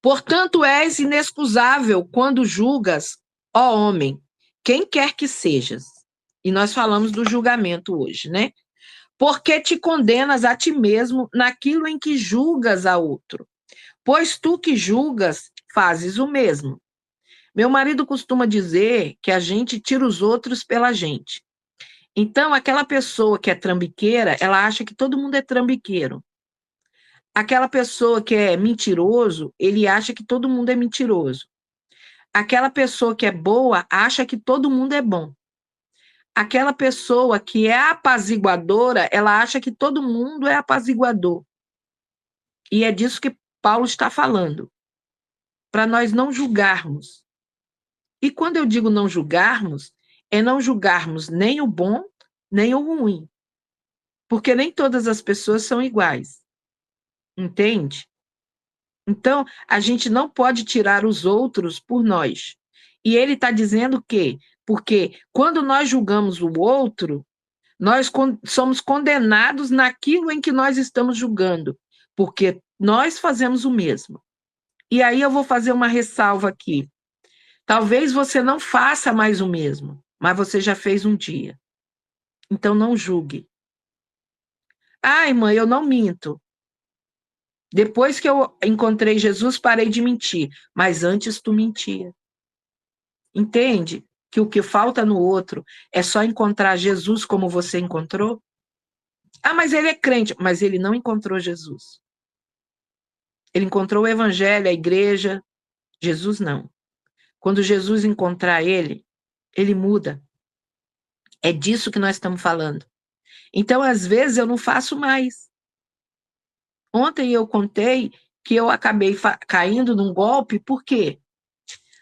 Portanto, és inexcusável quando julgas, ó homem, quem quer que sejas. E nós falamos do julgamento hoje, né? Porque te condenas a ti mesmo naquilo em que julgas a outro. Pois tu que julgas, fazes o mesmo. Meu marido costuma dizer que a gente tira os outros pela gente. Então, aquela pessoa que é trambiqueira, ela acha que todo mundo é trambiqueiro. Aquela pessoa que é mentiroso, ele acha que todo mundo é mentiroso. Aquela pessoa que é boa, acha que todo mundo é bom. Aquela pessoa que é apaziguadora, ela acha que todo mundo é apaziguador. E é disso que Paulo está falando. Para nós não julgarmos. E quando eu digo não julgarmos, é não julgarmos nem o bom, nem o ruim. Porque nem todas as pessoas são iguais. Entende? Então, a gente não pode tirar os outros por nós. E ele está dizendo que, porque quando nós julgamos o outro, nós somos condenados naquilo em que nós estamos julgando, porque nós fazemos o mesmo. E aí eu vou fazer uma ressalva aqui. Talvez você não faça mais o mesmo, mas você já fez um dia. Então não julgue. Ai, mãe, eu não minto. Depois que eu encontrei Jesus, parei de mentir, mas antes tu mentia. Entende que o que falta no outro é só encontrar Jesus como você encontrou? Ah, mas ele é crente, mas ele não encontrou Jesus. Ele encontrou o evangelho, a igreja, Jesus não. Quando Jesus encontrar ele, ele muda. É disso que nós estamos falando. Então, às vezes, eu não faço mais. Ontem eu contei que eu acabei caindo num golpe, por quê?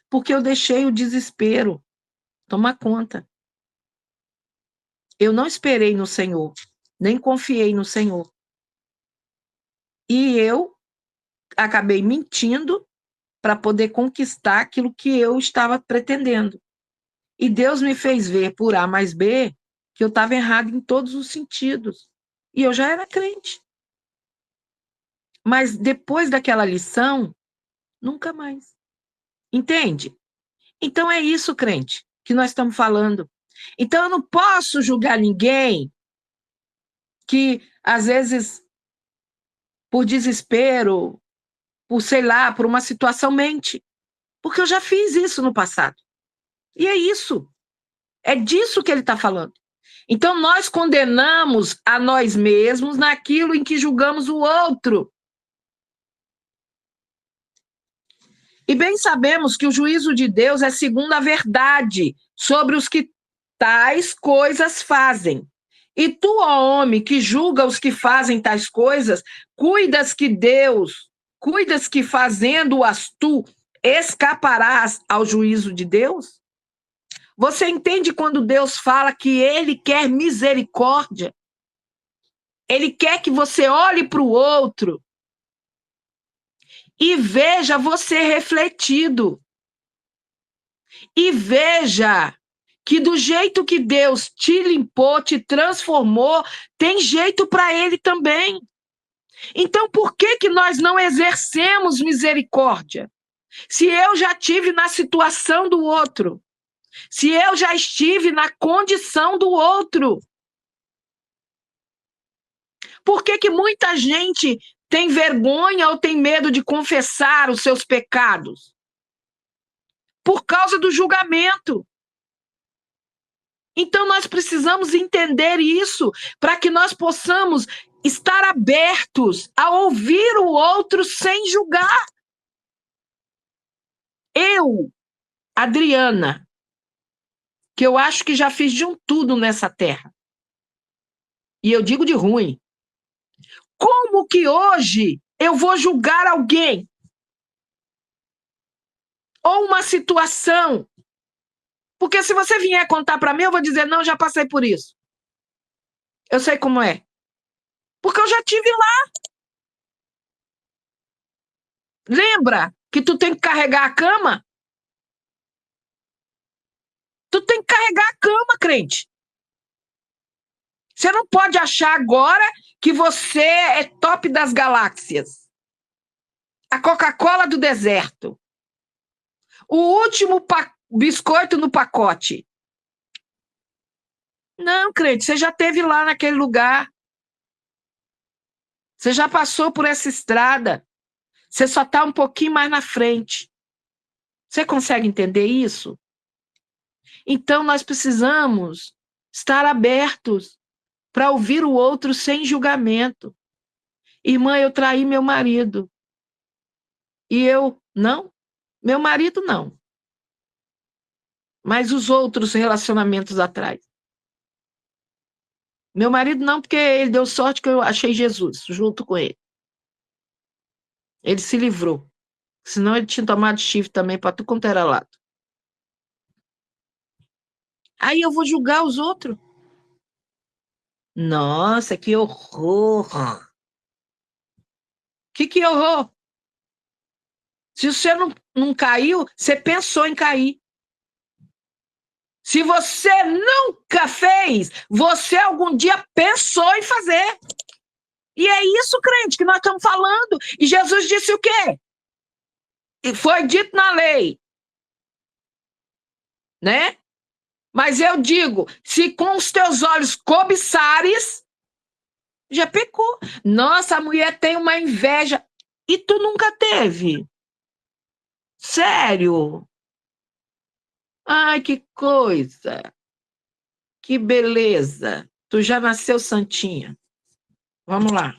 Porque eu deixei o desespero tomar conta. Eu não esperei no Senhor, nem confiei no Senhor. E eu acabei mentindo para poder conquistar aquilo que eu estava pretendendo. E Deus me fez ver por A mais B que eu estava errado em todos os sentidos. E eu já era crente. Mas depois daquela lição, nunca mais. Entende? Então é isso, crente, que nós estamos falando. Então eu não posso julgar ninguém que, às vezes, por desespero, por, sei lá, por uma situação mente. Porque eu já fiz isso no passado. E é isso. É disso que ele está falando. Então nós condenamos a nós mesmos naquilo em que julgamos o outro. E bem sabemos que o juízo de Deus é segundo a verdade sobre os que tais coisas fazem. E tu, ó homem, que julga os que fazem tais coisas, cuidas que fazendo-as tu, escaparás ao juízo de Deus? Você entende quando Deus fala que ele quer misericórdia? Ele quer que você olhe para o outro e veja você refletido. E veja que do jeito que Deus te limpou, te transformou, tem jeito para ele também. Então, por que nós não exercemos misericórdia? Se eu já tive na situação do outro, se eu já estive na condição do outro, por que muita gente tem vergonha ou tem medo de confessar os seus pecados? Por causa do julgamento. Então, nós precisamos entender isso para que nós possamos estar abertos a ouvir o outro sem julgar. Eu, Adriana, que eu acho que já fiz de um tudo nessa terra, e eu digo de ruim, como que hoje eu vou julgar alguém? Ou uma situação? Porque se você vier contar para mim, eu vou dizer, não, já passei por isso. Eu sei como é. Porque eu já tive lá. Lembra que tu tem que carregar a cama? Tu tem que carregar a cama, crente. Você não pode achar agora que você é top das galáxias. A Coca-Cola do deserto. O último biscoito no pacote. Não, crente, você já esteve lá naquele lugar. Você já passou por essa estrada. Você só está um pouquinho mais na frente. Você consegue entender isso? Então, nós precisamos estar abertos para ouvir o outro sem julgamento. Irmã, eu traí meu marido. E eu, não? Meu marido, não. Mas os outros relacionamentos atrás. Meu marido, não, porque ele deu sorte que eu achei Jesus junto com ele. Ele se livrou. Senão ele tinha tomado chifre também para tudo quanto era lado. Aí eu vou julgar os outros. Nossa, que horror! Que horror! Se você não caiu, você pensou em cair. Se você nunca fez, você algum dia pensou em fazer. E é isso, crente, que nós estamos falando. E Jesus disse o quê? E foi dito na lei. Né? Mas eu digo, se com os teus olhos cobiçares, já pecou. Nossa, a mulher tem uma inveja. E tu nunca teve? Sério? Ai, que coisa. Que beleza. Tu já nasceu santinha. Vamos lá.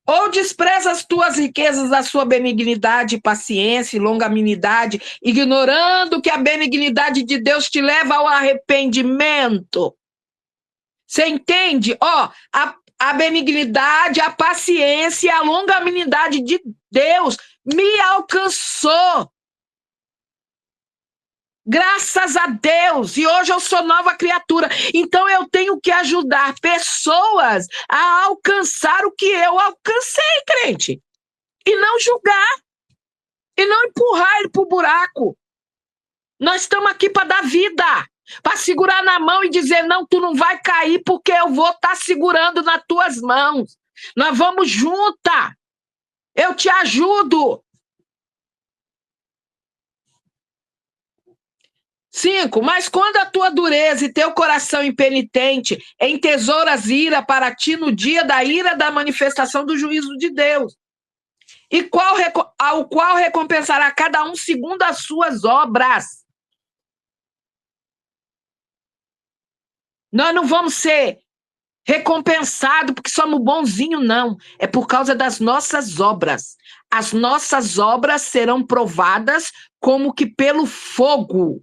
Ou despreza as tuas riquezas, a sua benignidade, paciência e longanimidade, ignorando que a benignidade de Deus te leva ao arrependimento. Você entende? Ó, a benignidade, a paciência e a longanimidade de Deus me alcançou. Graças a Deus, e hoje eu sou nova criatura, então eu tenho que ajudar pessoas a alcançar o que eu alcancei, crente, e não julgar, e não empurrar ele para o buraco. Nós estamos aqui para dar vida, para segurar na mão e dizer, não, tu não vai cair porque eu vou estar segurando nas tuas mãos, nós vamos juntas, eu te ajudo. 5, mas quando a tua dureza e teu coração impenitente entesouras ira para ti no dia da ira da manifestação do juízo de Deus, e ao qual recompensará cada um segundo as suas obras. Nós não vamos ser recompensados porque somos bonzinhos, não. É por causa das nossas obras. As nossas obras serão provadas como que pelo fogo.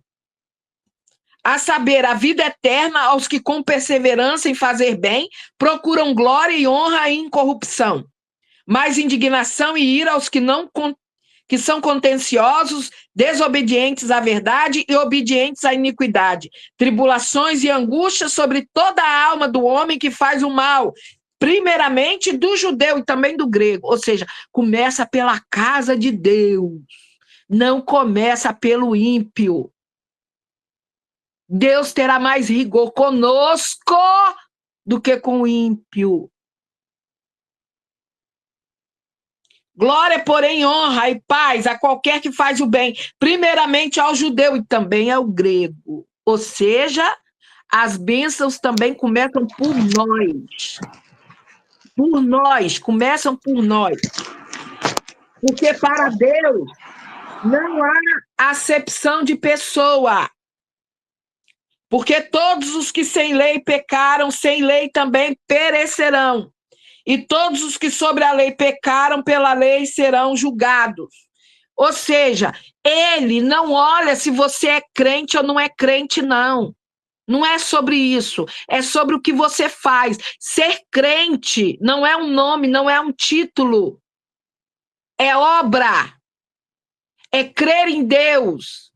A saber, a vida eterna aos que com perseverança em fazer bem procuram glória e honra e incorrupção, mas indignação e ira aos que são contenciosos, desobedientes à verdade e obedientes à iniquidade, tribulações e angústias sobre toda a alma do homem que faz o mal, primeiramente do judeu e também do grego. Ou seja, começa pela casa de Deus, não começa pelo ímpio. Deus terá mais rigor conosco do que com o ímpio. Glória, porém, honra e paz a qualquer que faz o bem, primeiramente ao judeu e também ao grego. Ou seja, as bênçãos também começam por nós. Por nós, começam por nós. Porque para Deus não há acepção de pessoa. Porque todos os que sem lei pecaram, sem lei também perecerão. E todos os que sobre a lei pecaram, pela lei serão julgados. Ou seja, ele não olha se você é crente ou não é crente, não. Não é sobre isso, é sobre o que você faz. Ser crente não é um nome, não é um título. É obra. É crer em Deus.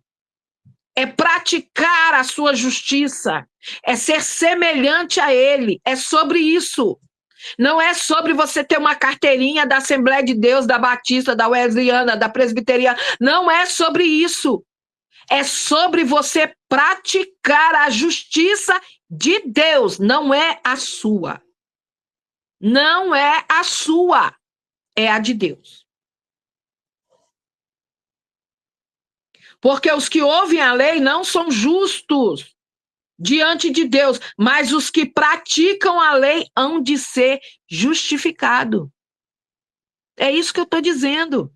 É praticar a sua justiça. É ser semelhante a Ele. É sobre isso. Não é sobre você ter uma carteirinha da Assembleia de Deus, da Batista, da Wesleyana, da Presbiteriana. Não é sobre isso. É sobre você praticar a justiça de Deus. Não é a sua. Não é a sua. É a de Deus. Porque os que ouvem a lei não são justos diante de Deus, mas os que praticam a lei hão de ser justificados. É isso que eu estou dizendo.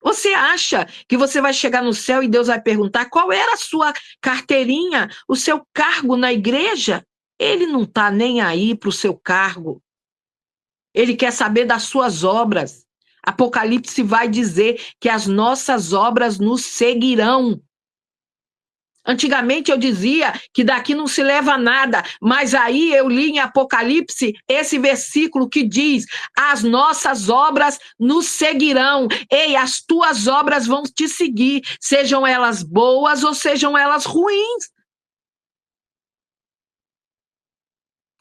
Você acha que você vai chegar no céu e Deus vai perguntar qual era a sua carteirinha, o seu cargo na igreja? Ele não está nem aí para o seu cargo. Ele quer saber das suas obras. Apocalipse vai dizer que as nossas obras nos seguirão. Antigamente eu dizia que daqui não se leva nada, mas aí eu li em Apocalipse esse versículo que diz: as nossas obras nos seguirão. Ei, as tuas obras vão te seguir, sejam elas boas ou sejam elas ruins.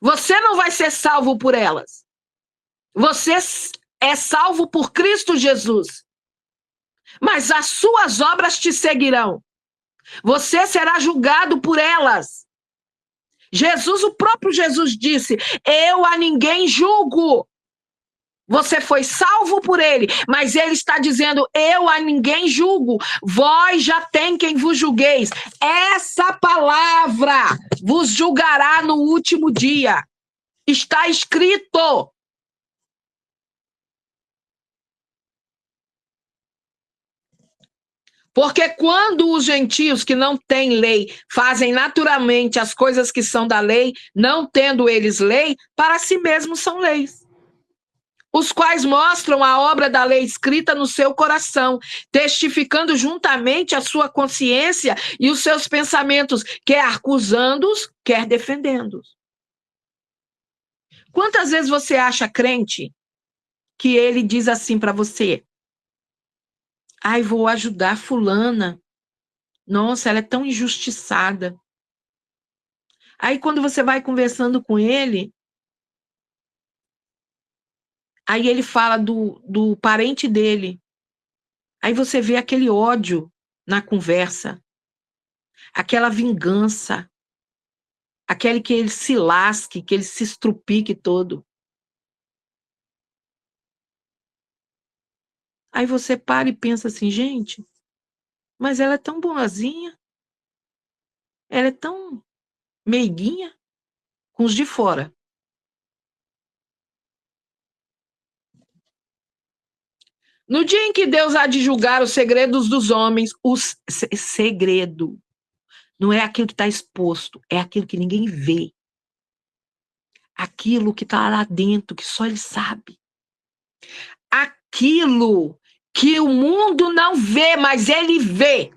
Você não vai ser salvo por elas. Você é salvo por Cristo Jesus. Mas as suas obras te seguirão. Você será julgado por elas. Jesus, o próprio Jesus disse: eu a ninguém julgo. Você foi salvo por ele, mas ele está dizendo: eu a ninguém julgo. Vós já tem quem vos julgueis. Essa palavra vos julgará no último dia. Está escrito. Porque quando os gentios que não têm lei fazem naturalmente as coisas que são da lei, não tendo eles lei, para si mesmos são leis, os quais mostram a obra da lei escrita no seu coração, testificando juntamente a sua consciência e os seus pensamentos, quer acusando-os, quer defendendo-os. Quantas vezes você acha crente que ele diz assim para você: ai, vou ajudar fulana. Nossa, ela é tão injustiçada. Aí quando você vai conversando com ele, aí ele fala do parente dele. Aí você vê aquele ódio na conversa, aquela vingança, aquele que ele se lasque, que ele se estrupique todo. Aí você para e pensa assim: gente, mas ela é tão boazinha, ela é tão meiguinha com os de fora. No dia em que Deus há de julgar os segredos dos homens, o segredo não é aquilo que está exposto, é aquilo que ninguém vê. Aquilo que está lá dentro, que só ele sabe. Aquilo que o mundo não vê, mas ele vê.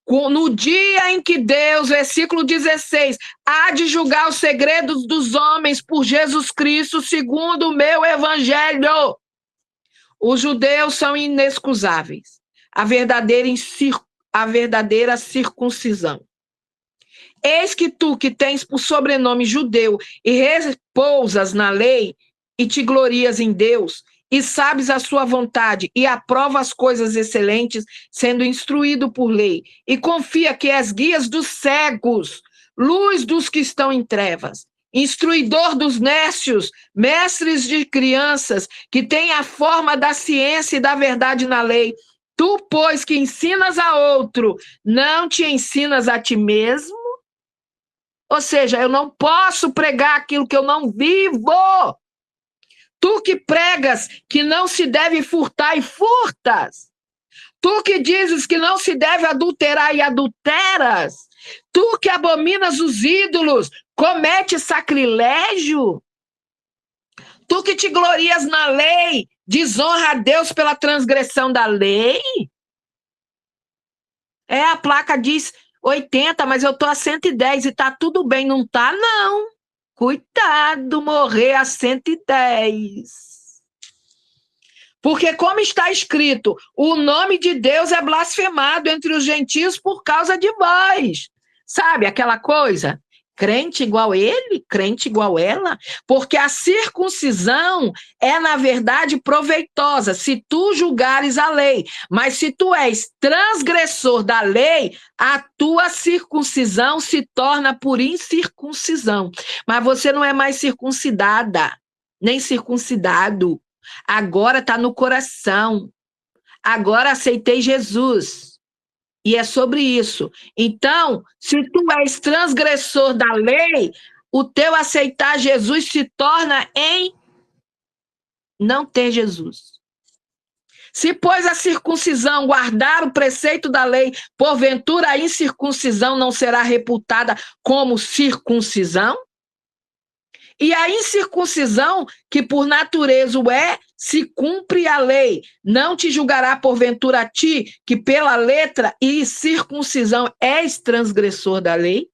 No dia em que Deus, versículo 16, há de julgar os segredos dos homens por Jesus Cristo, segundo o meu evangelho. Os judeus são inexcusáveis. A verdadeira circuncisão Eis que tu, que tens por sobrenome judeu, e repousas na lei, e te glorias em Deus, e sabes a sua vontade, e aprova as coisas excelentes, sendo instruído por lei, e confia que és guias dos cegos, luz dos que estão em trevas, instruidor dos nécios, mestres de crianças, que têm a forma da ciência e da verdade na lei. Tu, pois, que ensinas a outro, não te ensinas a ti mesmo? Ou seja, eu não posso pregar aquilo que eu não vivo. Tu que pregas que não se deve furtar e furtas. Tu que dizes que não se deve adulterar e adulteras. Tu que abominas os ídolos, comete sacrilégio. Tu que te glorias na lei, desonra a Deus pela transgressão da lei. A placa diz 80, mas eu tô a 110 e tá tudo bem, não tá não. Cuidado, morrer a 110. Porque como está escrito, o nome de Deus é blasfemado entre os gentios por causa de vós. Sabe aquela coisa? Crente igual ele, crente igual ela, porque a circuncisão é, na verdade, proveitosa, se tu julgares a lei. Mas se tu és transgressor da lei, a tua circuncisão se torna por incircuncisão. Mas você não é mais circuncidada, nem circuncidado. Agora está no coração. Agora aceitei Jesus. E é sobre isso. Então, se tu és transgressor da lei, o teu aceitar Jesus se torna em não ter Jesus. Se, pois, a circuncisão guardar o preceito da lei, porventura a incircuncisão não será reputada como circuncisão? E a incircuncisão, que por natureza o é, se cumpre a lei. Não te julgará porventura a ti, que pela letra e circuncisão és transgressor da lei?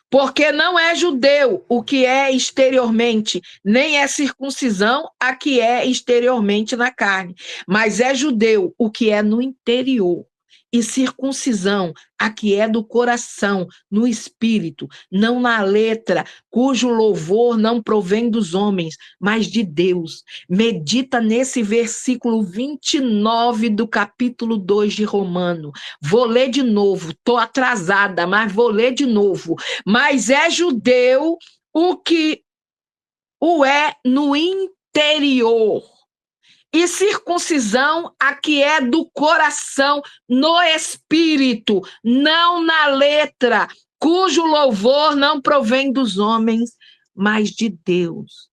Porque não é judeu o que é exteriormente, nem é circuncisão a que é exteriormente na carne, mas é judeu o que é no interior. E circuncisão, a que é do coração, no espírito, não na letra, cujo louvor não provém dos homens, mas de Deus. Medita nesse versículo 29 do capítulo 2 de Romano. Vou ler de novo, estou atrasada, mas vou ler de novo. Mas é judeu o que o é no interior. E circuncisão, a que é do coração, no espírito, não na letra, cujo louvor não provém dos homens, mas de Deus.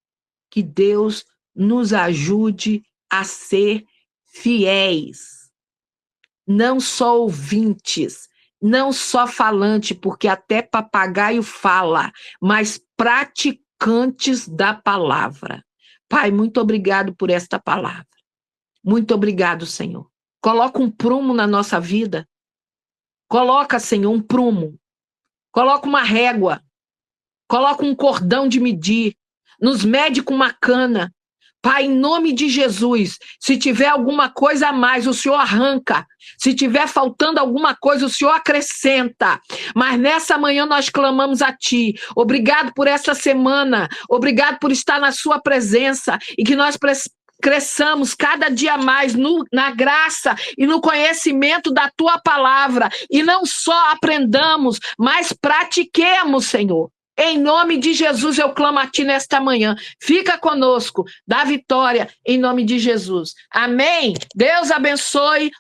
Que Deus nos ajude a ser fiéis, não só ouvintes, não só falante, porque até papagaio fala, mas praticantes da palavra. Pai, muito obrigado por esta palavra. Muito obrigado, Senhor. Coloca um prumo na nossa vida. Coloca, Senhor, um prumo. Coloca uma régua. Coloca um cordão de medir. Nos mede com uma cana. Pai, em nome de Jesus, se tiver alguma coisa a mais, o Senhor arranca. Se tiver faltando alguma coisa, o Senhor acrescenta. Mas nessa manhã nós clamamos a Ti. Obrigado por essa semana. Obrigado por estar na Sua presença. E que nós cresçamos cada dia mais na graça e no conhecimento da Tua palavra. E não só aprendamos, mas pratiquemos, Senhor. Em nome de Jesus, eu clamo a Ti nesta manhã. Fica conosco, dá vitória, em nome de Jesus. Amém? Deus abençoe.